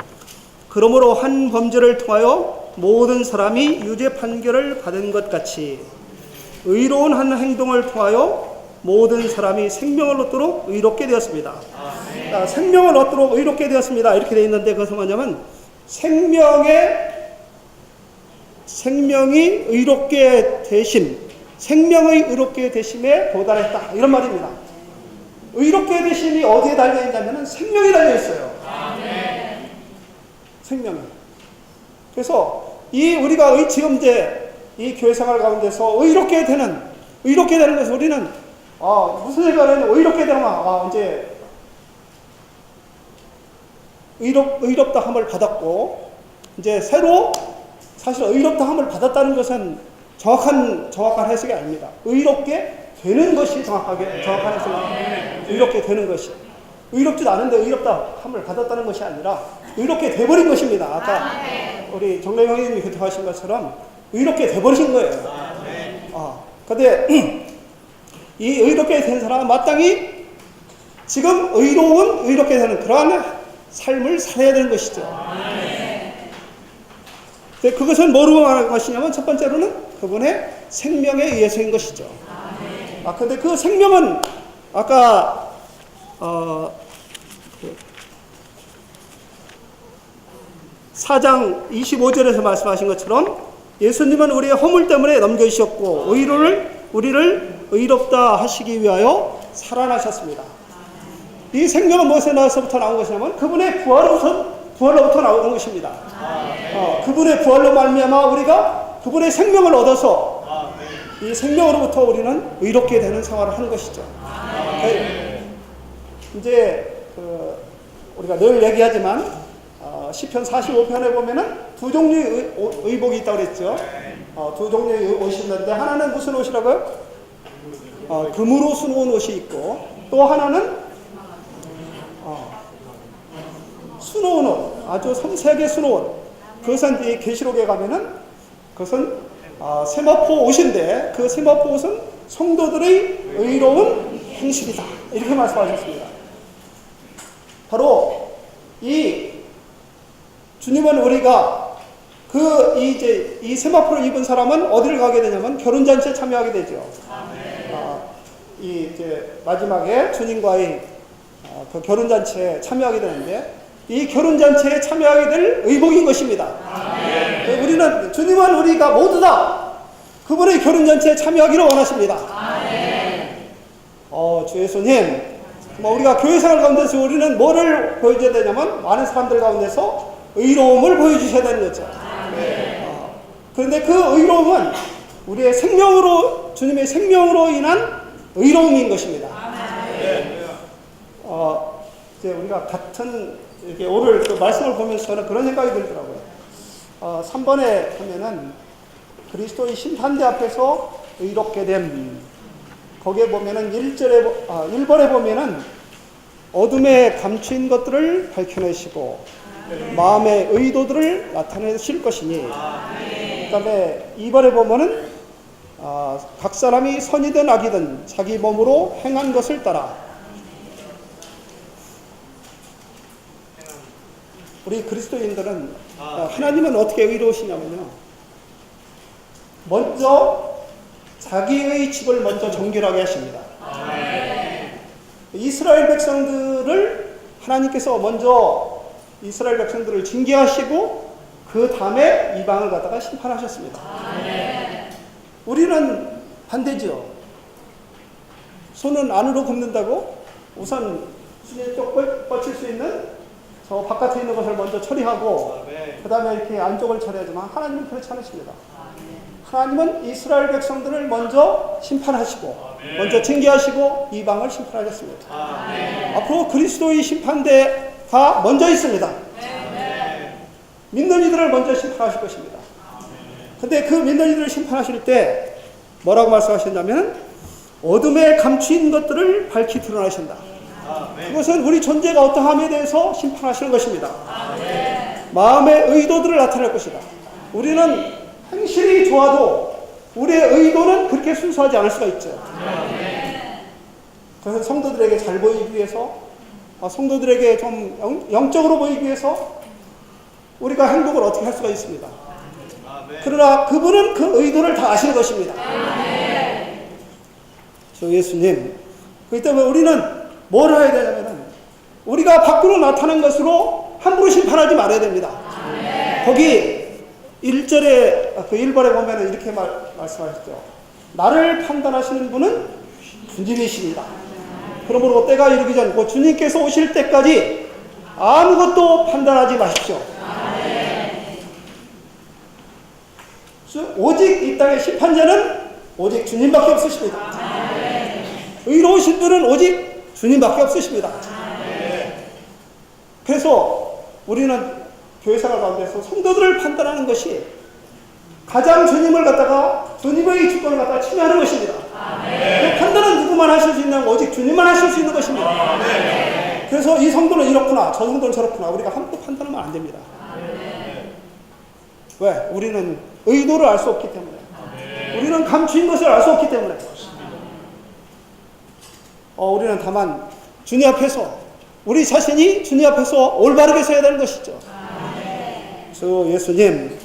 그러므로 한 범죄를 통하여 모든 사람이 유죄 판결을 받은 것 같이 의로운 한 행동을 통하여 모든 사람이 생명을 얻도록 의롭게 되었습니다. 생명을 얻도록 의롭게 되었습니다, 이렇게 되어 있는데, 그것은 뭐냐면 생명이 의롭게 되심, 생명의 의롭게 되심에 도달했다, 이런 말입니다. 의롭게 되심이 어디에 달려있냐면 생명이 달려있어요. 생명이. 그래서 우리가 지금 이제 이 교회 생활 가운데서 의롭게 되는 것은, 우리는 무슨 생각을 의롭게 되면 이제 의롭다 함을 받았고, 이제 새로 사실 의롭다 함을 받았다는 것은 정확한 해석이 아닙니다. 의롭게 되는 것이 정확한 해석입니다. 의롭게 되는 것이, 의롭지도 않은데 의롭다 함을 받았다는 것이 아니라 의롭게 돼버린 것입니다. 아까 우리 정래 형님이 그렇게 하신 것처럼 의롭게 돼버리신 거예요. 근데 이 의롭게 된 사람은 마땅히 지금 의롭게 되는 그러한 삶을 살아야 되는 것이죠. 근데 그것은 뭐로 말하는 것이냐면, 첫 번째로는 그분의 생명에 의해서인 것이죠. 근데 그 생명은 아까 4장 25절에서 말씀하신 것처럼 예수님은 우리의 허물 때문에 넘겨주셨고 우리를 의롭다 하시기 위하여 살아나셨습니다. 이 생명은 무엇에서부터 나온 것이냐면 그분의 부활로부터 나오는 것입니다. 그분의 부활로 말미암아 우리가 그분의 생명을 얻어서 이 생명으로부터 우리는 의롭게 되는 생활을 하는 것이죠. 이제 우리가 늘 얘기하지만 시편 45편에 보면은 두 종류의 의복이 있다고 그랬죠. 두 종류의 옷이 있는데 하나는 무슨 옷이라고요? 금으로 수놓은 옷이 있고 또 하나는 수놓은 옷, 아주 섬세하게 수놓은, 그것은 이 계시록에 가면은 그것은 세마포 옷인데 그 세마포 옷은 성도들의 의로운 행실이다 이렇게 말씀하셨습니다. 바로 이 주님은 우리가 이 세마포를 입은 사람은 어디를 가게 되냐면 결혼잔치에 참여하게 되죠. 이제 마지막에 주님과의 그 결혼잔치에 참여하게 되는데 이 결혼잔치에 참여하게 될 의복인 것입니다. 주님은 우리가 모두 다 그분의 결혼잔치에 참여하기를 원하십니다. 주 예수님, 우리가 교회생활 가운데서 우리는 뭐를 보여줘야 되냐면 많은 사람들 가운데서 의로움을 보여주셔야 되는 거죠. 그런데 그 의로움은 우리의 주님의 생명으로 인한 의로움인 것입니다. 이제 우리가 이렇게 오늘 그 말씀을 보면서 저는 그런 생각이 들더라고요. 3번에 보면은 그리스도의 심판대 앞에서 의롭게 됨. 거기에 보면은 1번에 보면은 어둠에 감추인 것들을 밝혀내시고 마음의 의도들을 나타내실 것이니. 그 다음에 2번에 보면은 각 사람이 선이든 악이든 자기 몸으로 행한 것을 따라. 우리 그리스도인들은 하나님은 어떻게 의로우시냐면요. 먼저 자기의 집을 먼저 정결하게 하십니다. 이스라엘 백성들을 하나님께서 먼저 이스라엘 백성들을 징계하시고 그 다음에 이방을 갖다가 심판하셨습니다. 우리는 반대죠. 손은 안으로 굽는다고 우선 수제 쪽 뻗칠 수 있는 저 바깥에 있는 것을 먼저 처리하고 그 다음에 이렇게 안쪽을 처리하지만 하나님은 그렇지 않으십니다. 하나님은 이스라엘 백성들을 먼저 심판하시고 먼저 징계하시고 이방을 심판하셨습니다. 앞으로 그리스도의 심판대가 먼저 있습니다. 믿는 이들을 먼저 심판하실 것입니다. 근데 그 믿는 이들을 심판하실 때 뭐라고 말씀하셨냐면 어둠에 감추인 것들을 밝히 드러나신다. 그것은 우리 존재가 어떠함에 대해서 심판하시는 것입니다. 마음의 의도들을 나타낼 것이다. 우리는 행실이 좋아도 우리의 의도는 그렇게 순수하지 않을 수가 있죠. 그래서 성도들에게 잘 보이기 위해서, 성도들에게 좀 영적으로 보이기 위해서 우리가 행동을 어떻게 할 수가 있습니다. 그러나 그분은 그 의도를 다 아시는 것입니다. 저 예수님, 그렇기 때문에 우리는 뭘 해야 되냐면은 우리가 밖으로 나타난 것으로 함부로 심판하지 말아야 됩니다. 거기 1절에 그 1번에 보면은 이렇게 말씀하셨죠. 나를 판단하시는 분은 주님이십니다. 그러므로 때가 이르기 전 주님께서 오실 때까지 아무것도 판단하지 마십시오. 오직 이 땅의 심판자는 오직 주님밖에 없으십니다. 의로우신 분은 오직 주님밖에 없으십니다. 그래서 우리는 교회생활 가운데서 성도들을 판단하는 것이 가장 주님을 갖다가 주님의 주권을 갖다가 침해하는 것입니다. 그 판단은 누구만 하실 수 있는 오직 주님만 하실 수 있는 것입니다. 그래서 이 성도는 이렇구나 저 성도는 저렇구나 우리가 함부로 판단하면 안 됩니다. 왜? 우리는 의도를 알 수 없기 때문에 우리는 감추인 것을 알 수 없기 때문에 우리는 다만 주님 앞에서 우리 자신이 주님 앞에서 올바르게 서야 되는 것이죠. 주 예수님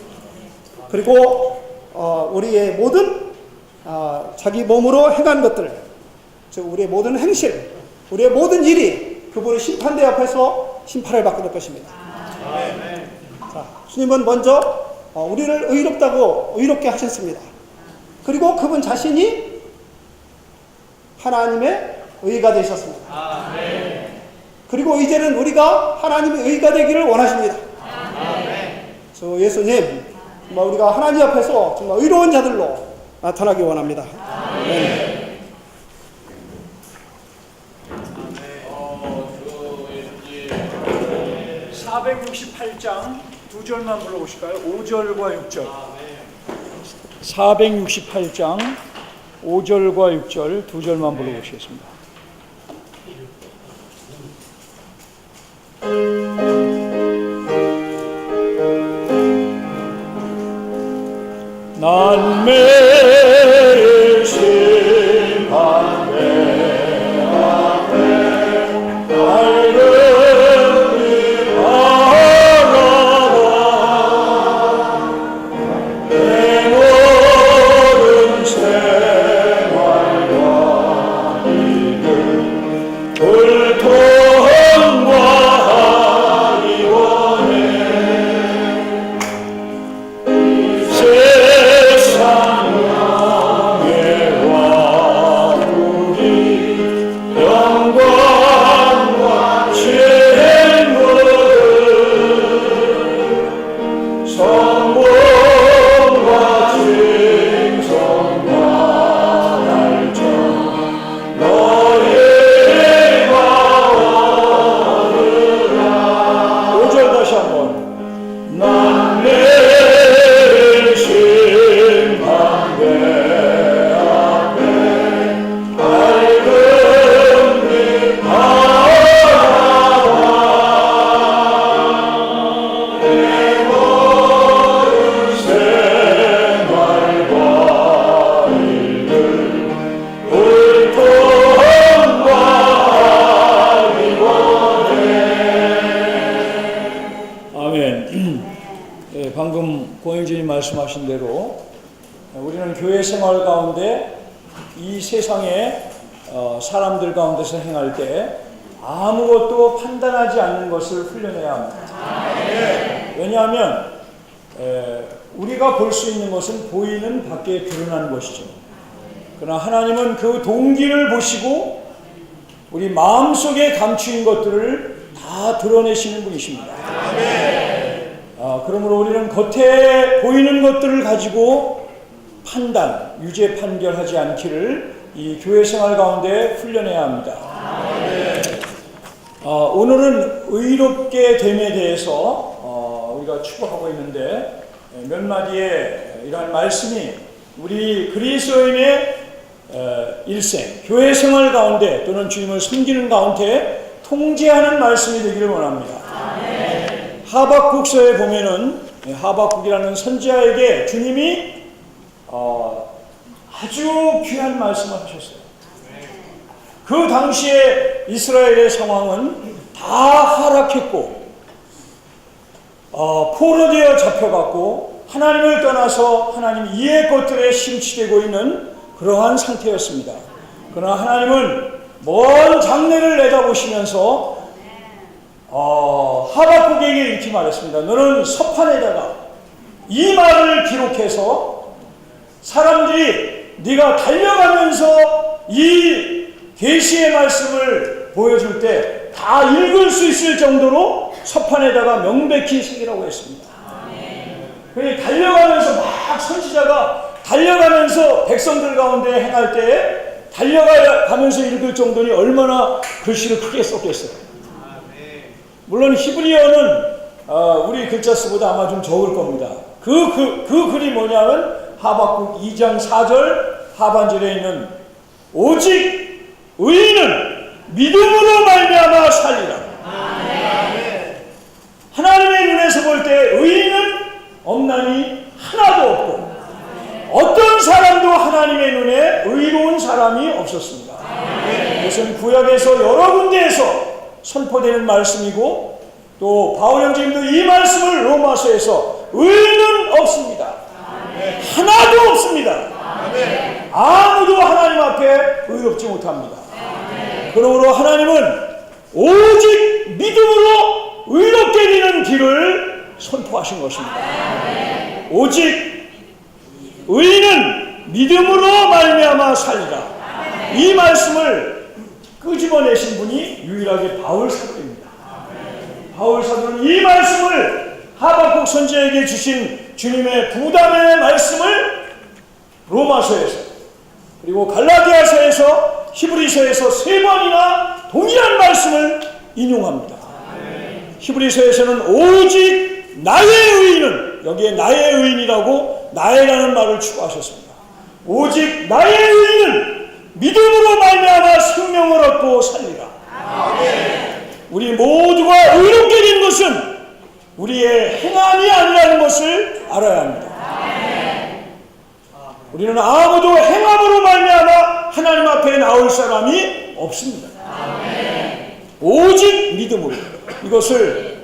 그리고 우리의 모든 자기 몸으로 행한 것들 즉 우리의 모든 행실 우리의 모든 일이 그분의 심판대 앞에서 심판을 받게 될 것입니다. 자, 주님은 먼저 우리를 의롭게 하셨습니다. 그리고 그분 자신이 하나님의 의가 되셨습니다. 그리고 이제는 우리가 하나님의 의가 되기를 원하십니다. 저 예수님, 정말 우리가 하나님 앞에서 정말 의로운 자들로 나타나기 원합니다. 아멘. 468장 두 절만 불러보실까요? 5절과 6절. 468장 5절과 6절 두 절만 불러보시겠습니다. 난 매일 심판대 앞에 밝은 방금 고영진이 말씀하신 대로 우리는 교회 생활 가운데 이 세상의 사람들 가운데서 행할 때 아무것도 판단하지 않는 것을 훈련해야 합니다. 왜냐하면 우리가 볼 수 있는 것은 보이는 밖에 드러나는 것이죠. 그러나 하나님은 그 동기를 보시고 우리 마음속에 감추인 것들을 다 드러내시는 분이십니다. 그러므로 우리는 겉에 보이는 것들을 가지고 유죄 판결하지 않기를 이 교회 생활 가운데 훈련해야 합니다. 오늘은 의롭게 됨에 대해서 우리가 추구하고 있는데 몇 마디의 이러한 말씀이 우리 그리스도인의 일생, 교회 생활 가운데 또는 주님을 섬기는 가운데 통제하는 말씀이 되기를 원합니다. 하박국서에 보면은 하박국이라는 선지자에게 주님이 아주 귀한 말씀을 하셨어요. 그 당시에 이스라엘의 상황은 다 하락했고 포로되어 잡혀갔고 하나님을 떠나서 하나님 이의 것들에 심취되고 있는 그러한 상태였습니다. 그러나 하나님은 먼 장래를 내다보시면서 하박국에게 이렇게 말했습니다. 너는 서판에다가 이 말을 기록해서 사람들이 네가 달려가면서 이 계시의 말씀을 보여줄 때 다 읽을 수 있을 정도로 서판에다가 명백히 새기라고 했습니다. 그러니 달려가면서 막 선지자가 달려가면서 백성들 가운데 행할 때 달려가면서 읽을 정도니 얼마나 글씨를 크게 썼겠어요. 물론 히브리어는 우리 글자 수보다 아마 좀 적을 겁니다. 그 글이 뭐냐면 하박국 2장 4절 하반절에 있는 오직 의인은 믿음으로 말미암아 살리라. 하나님의 눈에서 볼 때 의인은 엄난이 하나도 없고 어떤 사람도 하나님의 눈에 의로운 사람이 없었습니다. 이것은 구약에서 여러 군데에서 선포되는 말씀이고 또 바울 형제님도 이 말씀을 로마서에서 의인은 없습니다. 하나도 없습니다. 아무도 하나님 앞에 의롭지 못합니다. 그러므로 하나님은 오직 믿음으로 의롭게 되는 길을 선포하신 것입니다. 오직 의인은 믿음으로 말미암아 살리라. 이 말씀을 끄집어내신 분이 유일하게 바울 사도입니다. 바울 사도는 이 말씀을 하박국 선지자에게 주신 주님의 부담의 말씀을 로마서에서 그리고 갈라디아서에서 히브리서에서 3번이나 동일한 말씀을 인용합니다. 히브리서에서는 오직 나의 의인은, 여기에 나의 의인이라고 나의라는 말을 추가하셨습니다. 오직 나의 의인은 믿음으로 말미암아 생명을 얻고 살리라. 우리 모두가 의롭게 된 것은 우리의 행함이 아니라는 것을 알아야 합니다. 우리는 아무도 행함으로 말미암아 하나님 앞에 나올 사람이 없습니다. 오직 믿음으로. 이것을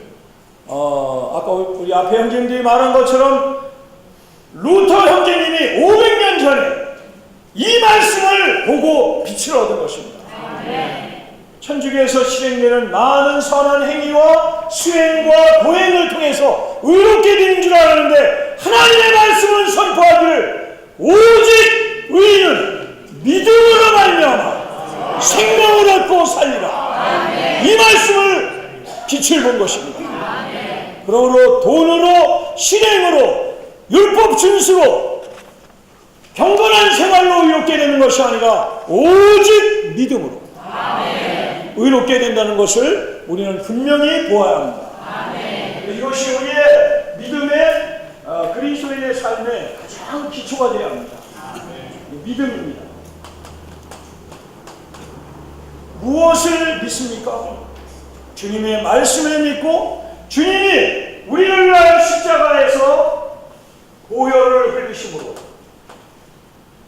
아까 우리 앞에 형제님들이 말한 것처럼 루터 형제님이 500년 전에 이 말씀을 보고 빛을 얻은 것입니다. 천주교에서 실행되는 많은 선한 행위와 수행과 고행을 통해서 의롭게 되는 줄 알았는데 하나님의 말씀은 선포하기를 오직 의인은 믿음으로 말미암아 생명을 얻고 살리라. 이 말씀을 빛을 본 것입니다. 그러므로 돈으로, 실행으로, 율법 준수로, 경건한 생활로 의롭게 되는 것이 아니라 오직 믿음으로 의롭게 된다는 것을 우리는 분명히 보아야 합니다. 이것이 우리의 믿음의 그리스도인의 삶의 가장 기초가 되어야 합니다. 믿음입니다. 무엇을 믿습니까? 주님의 말씀을 믿고 주님이 우리를 위하여 십자가에서 보혈을 흘리심으로,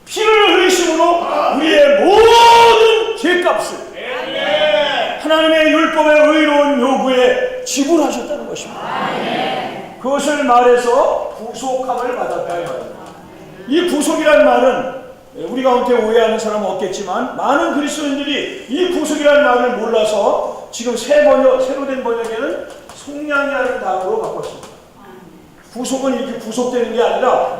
피를 흘리심으로 우리의 모든 죄값을 하나님의 율법의 의로운 요구에 지불하셨다는 것입니다. 그것을 말해서 구속함을 받았다. 이 구속이란 말은 우리 가운데 오해하는 사람은 없겠지만 많은 그리스도인들이 이 구속이라는 말을 몰라서 지금 새로 된 번역에는 속량이라는 단어로 바꿨습니다. 구속은 이렇게 구속되는 게 아니라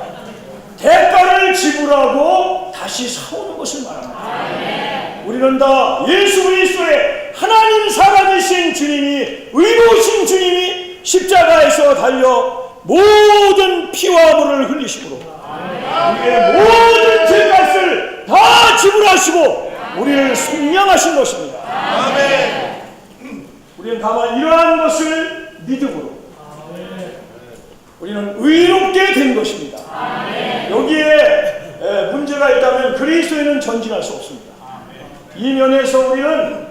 대가를 지불하고 다시 사오는 것을 말합니다. 우리는 다 예수 그리스도의 하나님 살아계신 주님이, 의로우신 주님이 십자가에서 달려 모든 피와 물을 흘리심으로 우리의 모든 죄값을 다 지불하시고 우리를 속량하신 것입니다. 우리는 다만 이러한 것을 믿음으로 우리는 의롭게 된 것입니다. 여기에 문제가 있다면 그리스도인은 전진할 수 없습니다. 이 면에서 우리는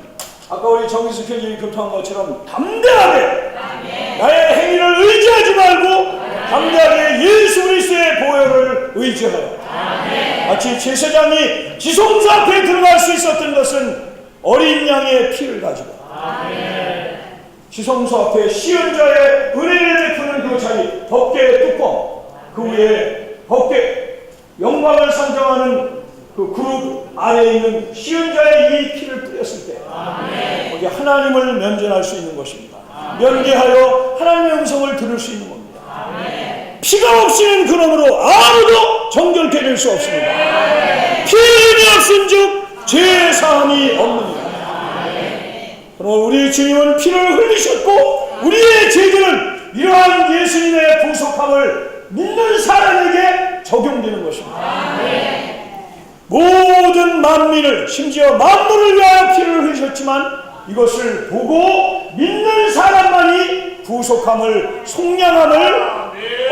아까 우리 정기숙 교수님이 교통한 것처럼 담대하게 나의 행위를 의지하지 말고 담대하게 예수 그리스도의 보혈을 의지하여 마치 제사장이 지성소 앞에 들어갈 수 있었던 것은 어린 양의 피를 가지고 지성소 앞에 시은자의 은혜를 베푸는 그 자리, 법궤의 뚜껑, 그 위에 법궤 영광을 상정하는 그 그룹 안에 있는 시은자의 이 피를 뿌렸을 때 거기 하나님을 면전할 수 있는 것입니다. 면계하여 하나님의 음성을 들을 수 있는 겁니다. 피가 없이는 그러므로 아무도 정결케 될 수 없습니다. 피 없은 즉 죄 사함이 없느니라. 그러나 우리 주님은 피를 흘리셨고 우리의 죄들은 이러한 예수님의 구속함을 믿는 사람에게 적용되는 것입니다. 모든 만민을, 심지어 만물을 위하여 피를 흘리셨지만 이것을 보고 믿는 사람만이 구속함을, 속량함을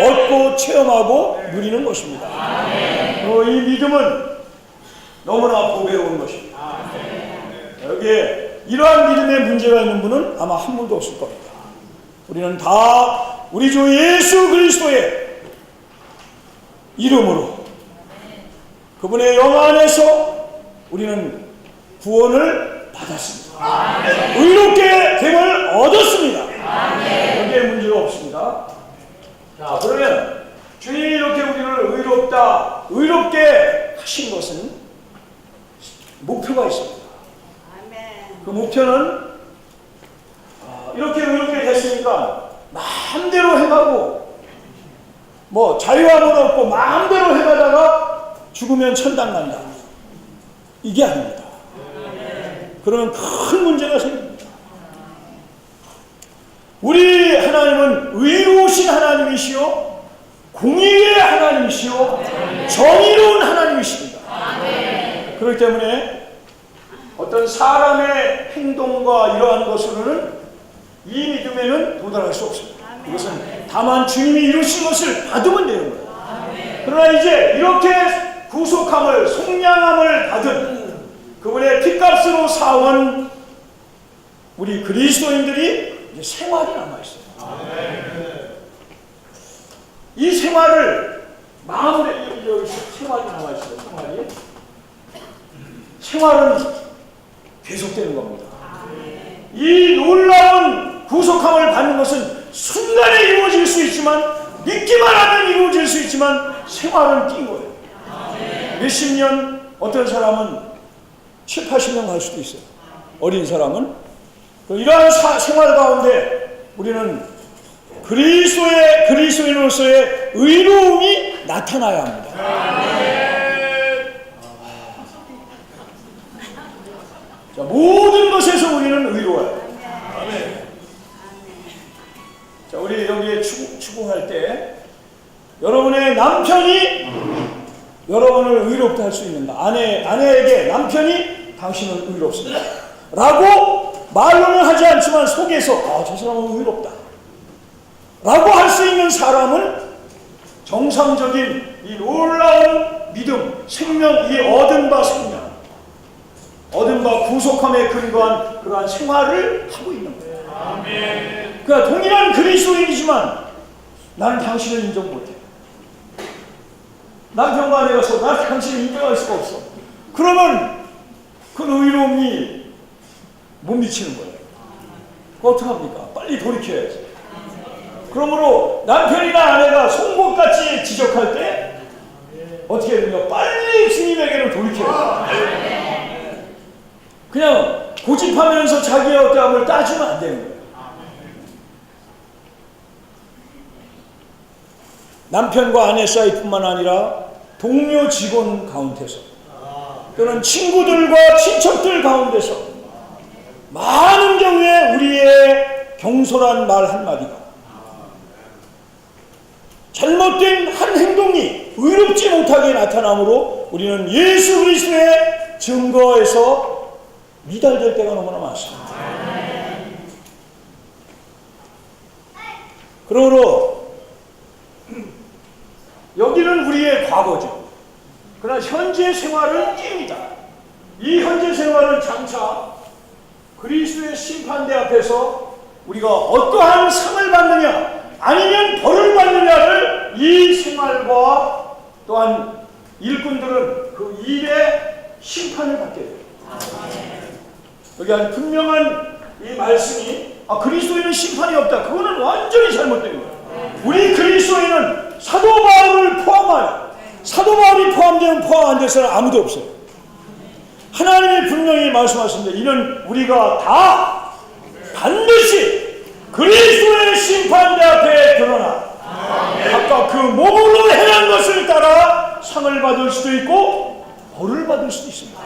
얻고 체험하고 누리는 것입니다. 이 믿음은 너무나 보배로운 것입니다. 여기에 이러한 믿음에 문제가 있는 분은 아마 한 분도 없을 겁니다. 우리는 다 우리 주 예수 그리스도의 이름으로 그분의 영 안에서 우리는 구원을 받았습니다. 의롭게 됨을 얻었습니다. 여기에 문제가 없습니다. 자, 그러면 주님이 이렇게 우리를 의롭게 하신 것은 목표가 있습니다. 그 목표는 이렇게 의롭게 됐으니까 마음대로 못하고 뭐 자유함은 없고 마음대로 해가다가 죽으면 천당 간다. 이게 아닙니다. 그러면 큰 문제가 생깁니다. 우리 하나님은 의로우신 하나님이시요 공의의 하나님이시요 정의로운 하나님이십니다. 그렇기 때문에 어떤 사람의 행동과 이러한 것으로는 이 믿음에는 도달할 수 없습니다. 이것은 다만 주님이 이루신 것을 받으면 되는 거예요. 그러나 이제 이렇게 구속함을 속량함을 받은 그분의 핏값으로 사온 우리 그리스도인들이 이제 생활이 남아있어요. 이 생활을 마음대로 여기 생활이 남아있어요. 생활은 계속되는 겁니다. 이 놀라운 구속함을 받는 것은 순간에 이루어질 수 있지만 믿기만 하면 이루어질 수 있지만 생활은 뛴 거예요. 몇십 년, 어떤 사람은 7, 80년 갈 수도 있어요. 어린 사람은. 이러한 생활 가운데 우리는 그리스도인으로서의 의로움이 나타나야 합니다. 자, 모든 것에서 우리는 의로워요. 자, 우리 여기에 추궁할 때 여러분의 남편이 여러분을 의롭다 할 수 있는가? 아내에게 남편이 당신은 의롭습니다. 라고 말로는 하지 않지만 속에서 저 사람은 의롭다. 라고 할 수 있는 사람은 정상적인 이 놀라운 믿음, 생명, 이 얻은 바 생명, 얻은 바 구속함에 근거한 그러한 생활을 하고 있는 거예요. 그러니까 동일한 그리스도인이지만 나는 당신을 인정 못해. 남편과 아내가서 나는 당신을 인정할 수가 없어. 그러면 그 의로움이 못 미치는 거예요. 그거 어떡합니까? 빨리 돌이켜야지. 그러므로 남편이나 아내가 송곳같이 지적할 때 어떻게 해야 되냐? 빨리 주님에게로 돌이켜야 돼요. 그냥 고집하면서 자기의 어떠함을 따지면 안 되는 거예요. 남편과 아내 사이뿐만 아니라 동료 직원 가운데서 또는 친구들과 친척들 가운데서 많은 경우에 우리의 경솔한 말 한마디가 잘못된 한 행동이 의롭지 못하게 나타나므로 우리는 예수 그리스도의 증거에서 미달될 때가 너무나 많습니다. 그러므로 여기는 우리의 과거죠. 그러나 현재 생활은 깁니다. 이 현재 생활은 장차 그리스도의 심판대 앞에서 우리가 어떠한 상을 받느냐 아니면 벌을 받느냐를 이 생활과 또한 일꾼들은 그 일의 심판을 받게 돼요. 여기 아주 분명한 이 말씀이 그리스도인은 심판이 없다. 그거는 완전히 잘못된 거예요. 우리 그리스도인은 사도 바울을 포함하여 사도 바울이 포함되면 포함 안 될 사람 아무도 없어요. 하나님이 분명히 말씀하셨는데 이는 우리가 다 반드시 그리스도의 심판대 앞에 드러나 각각 그 몸으로 행한 것을 따라 상을 받을 수도 있고 벌을 받을 수도 있습니다.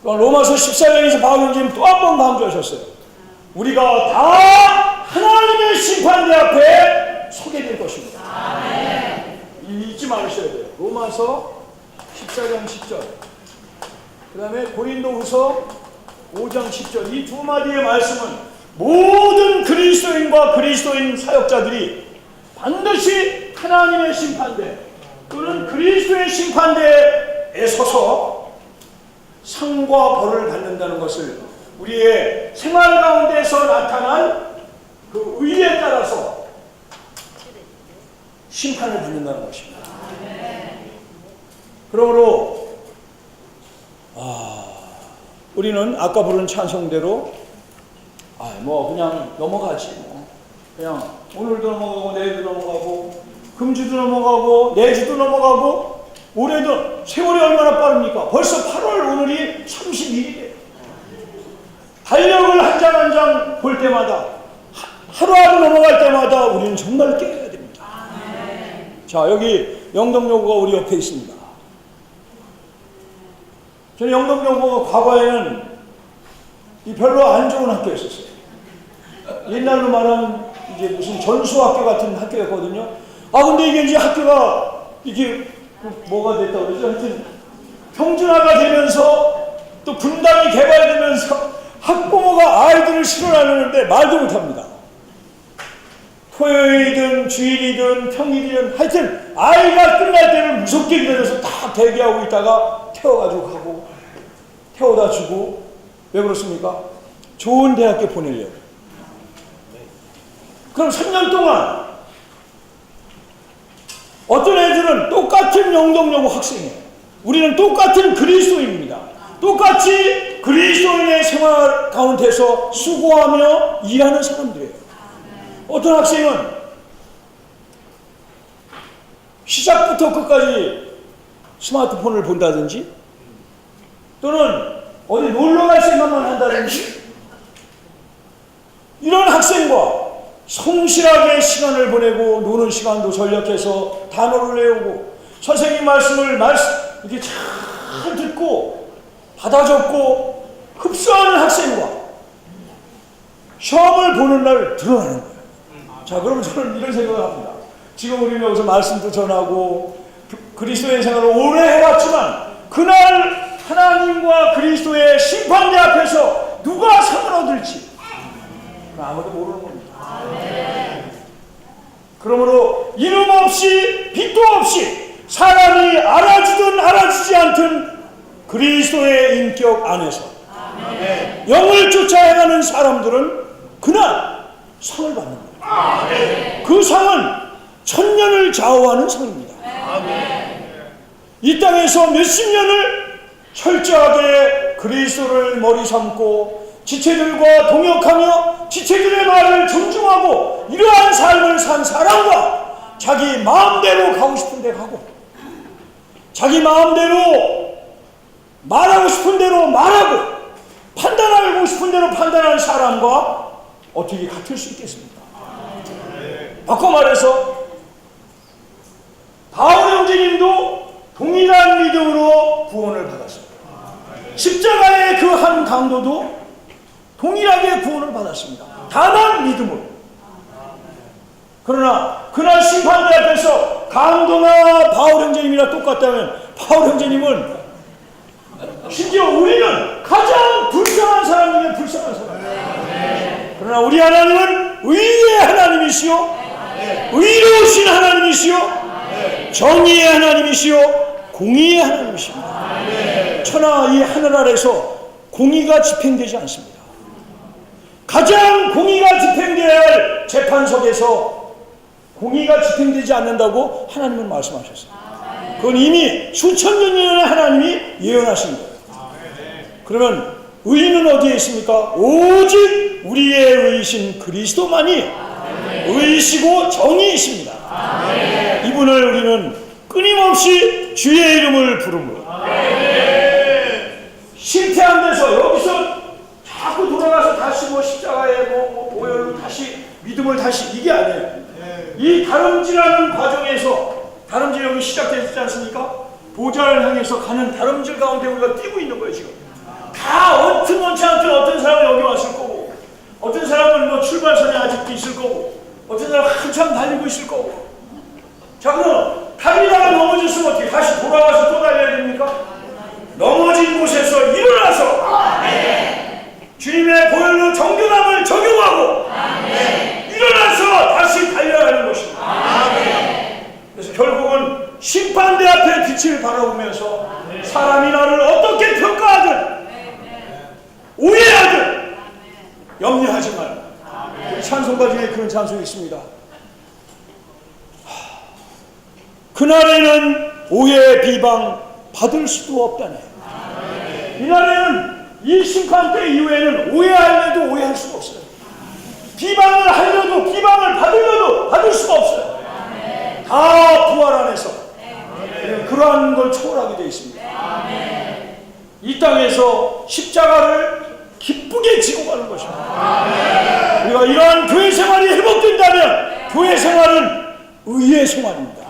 로마서 14장에서 바울은 지금 또 한 번 강조하셨어요. 우리가 다 하나님의 심판대 앞에 서게 될 것입니다. 잊지 말으셔야 돼요. 로마서 14장 10절 그 다음에 고린도후서 5장 10절 이 두 마디의 말씀은 모든 그리스도인과 그리스도인 사역자들이 반드시 하나님의 심판대 또는 그리스도의 심판대에 서서 상과 벌을 받는다는 것을 우리의 생활 가운데서 나타난 그 의에 따라서 심판을 받는다는 것입니다. 그러므로 우리는 아까 부른 찬송대로 뭐 그냥 넘어가지 뭐. 그냥 오늘도 넘어가고 내일도 넘어가고 금주도 넘어가고 내주도 넘어가고 올해도 세월이 얼마나 빠릅니까? 벌써 8월 오늘이 31일이에요. 달력을 한 장 한 장 볼 때마다 하루하루 넘어갈 때마다 우리는 정말 깨어야 됩니다. 자, 여기 영덕여고가 우리 옆에 있습니다. 저는 영덕여고가 과거에는 별로 안 좋은 학교였었어요. 옛날로 말하면 이제 무슨 전수학교 같은 학교였거든요. 근데 이게 이제 학교가 이게 뭐가 됐다고 그러죠? 하여튼 평준화가 되면서 또 분당이 개발되면서 학부모가 아이들을 실어나르는데 말도 못합니다. 토요일이든 주일이든 평일이든 하여튼 아이가 끝날 때를 무섭게 기다려서 딱 대기하고 있다가 태워가지고 가고 태워다 주고. 왜 그렇습니까? 좋은 대학교 보내려고. 그럼 3년 동안 어떤 애들은 똑같은 영덕여고 학생이에요. 우리는 똑같은 그리스도인입니다. 똑같이 그리스도인의 생활 가운데서 수고하며 일하는 사람들이에요. 어떤 학생은 시작부터 끝까지 스마트폰을 본다든지 또는 어디 놀러 갈 생각만 한다든지 이런 학생과 성실하게 시간을 보내고 노는 시간도 전략해서 단어를 외우고 선생님 말씀을 이렇게 잘 듣고 받아 적고 흡수하는 학생과 시험을 보는 날 드러나는 거예요. 자, 그러면 저는 이런 생각을 합니다. 지금 우리는 여기서 말씀도 전하고 그리스도의 생활을 오래 해왔지만 그날 하나님과 그리스도의 심판대 앞에서 누가 상을 얻을지 아무도 모르는 겁니다. 그러므로 이름 없이 빛도 없이 사람이 알아주든 알아주지 않든 그리스도의 인격 안에서 영을 쫓아 행하는 사람들은 그날 상을 받는 거예요. 그 상은 천년을 좌우하는 상입니다. 이 땅에서 몇십 년을 철저하게 그리스도를 머리 삼고 지체들과 동역하며 지체들의 말을 존중하고 이러한 삶을 산 사람과 자기 마음대로 가고 싶은 데 가고 자기 마음대로 말하고 싶은 대로 말하고 판단하고 싶은 대로 판단하는 사람과 어떻게 같을 수 있겠습니까? 바꿔 말해서 바울 형제님도 동일한 믿음으로 구원을 받았습니다. 십자가의 그 한 강도도 동일하게 구원을 받았습니다. 다만 믿음으로. 그러나 그날 심판대 앞에서 강도나 바울 형제님이랑 똑같다면 바울 형제님은 심지어 우리는 가장 불쌍한 사람 중에 불쌍한 사람. 그러나 우리 하나님은 의의 하나님이시요 의로우신 하나님이시요 정의의 하나님이시요 공의의 하나님이십니다. 천하 이 하늘 아래서 공의가 집행되지 않습니다. 가장 공의가 집행되어야 할 재판석에서 공의가 집행되지 않는다고 하나님은 말씀하셨어요. 그건 이미 수천 년 전에 하나님이 예언하신 거예요. 그러면 의는 어디에 있습니까? 오직 우리의 의이신 그리스도만이 의이시고 정의이십니다. 이분을 우리는 끊임없이 주의 이름을 부르므로 실패한 데서 여기서 자꾸 돌아가서 다시 십자가에 보혈로 다시 믿음을 다시 이게 아니에요. 이 다름질하는 과정에서 다름질 여기 시작되지 않습니까? 보좌를 향해서 가는 다름질 가운데 우리가 뛰고 있는 거예요. 지금 다 원튼 원치 않든 어떤 사람은 여기 왔을 거고 어떤 사람은 출발선에 아직도 있을 거고 어떤 사람은 한참 달리고 있을 거고. 자, 그럼 달리다가 넘어졌으면 어떻게 다시 돌아와서 또 달려야 됩니까? 넘어진 곳에서 일어나서 주님의 보혈로 정결함을 적용하고 일어나서 다시 달려야 하는 것입니다. 그래서 결국은 심판대 앞에 빛을 바라보면서 사람이 나를 어떻게 평가하든 오해하든 염려하지 말라. 찬송가 중에 그런 찬송이 있습니다. 그날에는 오해 비방 받을 수도 없다네. 이날에는 이 심판대 이후에는 오해하려도 오해할 수가 없어요. 비방을 하려도 비방을 받으려도 받을 수가 없어요. 다 부활 안에서 그러한 걸 초월하게 되어 있습니다. 이 땅에서 십자가를 기쁘게 지고 가는 것입니다. 우리가 이러한 교회 생활이 회복된다면 교회 생활은 의의 생활입니다.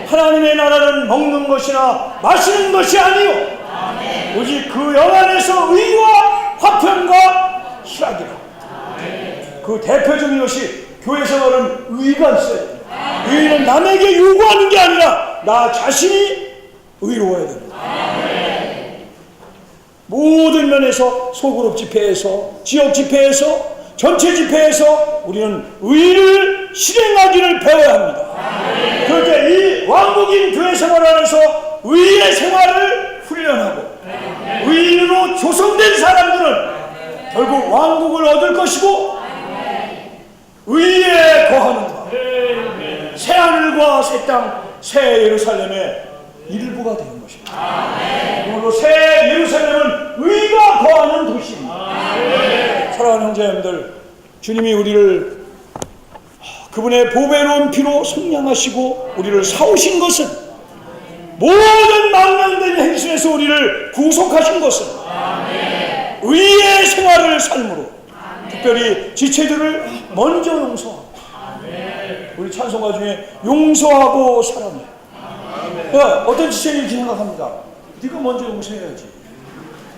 하나님의 나라는 먹는 것이나 마시는 것이 아니요 오직 그 영 안에서 의와 화평과 희락이라. 그 대표적인 것이 교회 생활은 의가 있어야 됩니다. 의는 남에게 요구하는 게 아니라 나 자신이 의로워야 됩니다. 모든 면에서 소그룹 집회에서, 지역 집회에서, 전체 집회에서 우리는 의를 실행하기를 배워야 합니다. 그럴 때 이 왕국인 교회 생활 안에서 의의 생활을 훈련하고 의인으로 조성된 사람들은 결국 왕국을 얻을 것이고 의에 거하는 것, 새하늘과 새 땅, 새 예루살렘의 일부가 되는 것입니다. 그리고 새 예루살렘은 의가 거하는 도시입니다. 사랑하는 형제님들, 주님이 우리를 그분의 보배로운 피로 속량하시고 우리를 사오신 것은, 모든 망령된 행실에서 우리를 구속하신 것은 의의 생활을 삶으로, 특별히 지체들을 먼저 용서하고, 우리 찬송가 중에 용서하고 사랑해. 어떤 지체는 이렇게 생각합니다. 네가 먼저 용서해야지.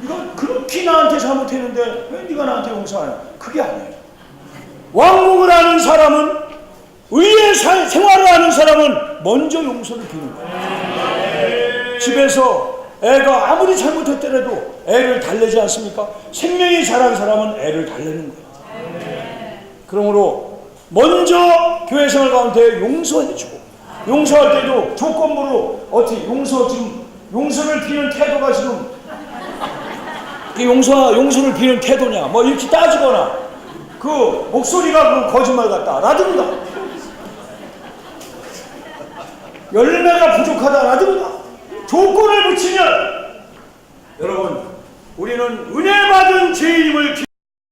네가 그렇게 나한테 잘못했는데 왜 네가 나한테 용서하냐. 그게 아니에요. 왕국을 아는 사람은, 의의 생활을 아는 사람은 먼저 용서를 비는 거예요. 집에서 애가 아무리 잘못했더라도 애를 달래지 않습니까? 생명이 자란 사람은 애를 달래는 거예요. 그러므로 먼저 교회 생활 가운데 용서해주고, 용서할 때도 조건부로 어떻게 용서를 비는 태도가 지금 용서를 비는 태도냐 뭐 이렇게 따지거나 그 목소리가 그 거짓말 같다 라든가 열매가 부족하다 라든가 조건을 붙이면, 여러분 우리는 은혜 받은 죄인임을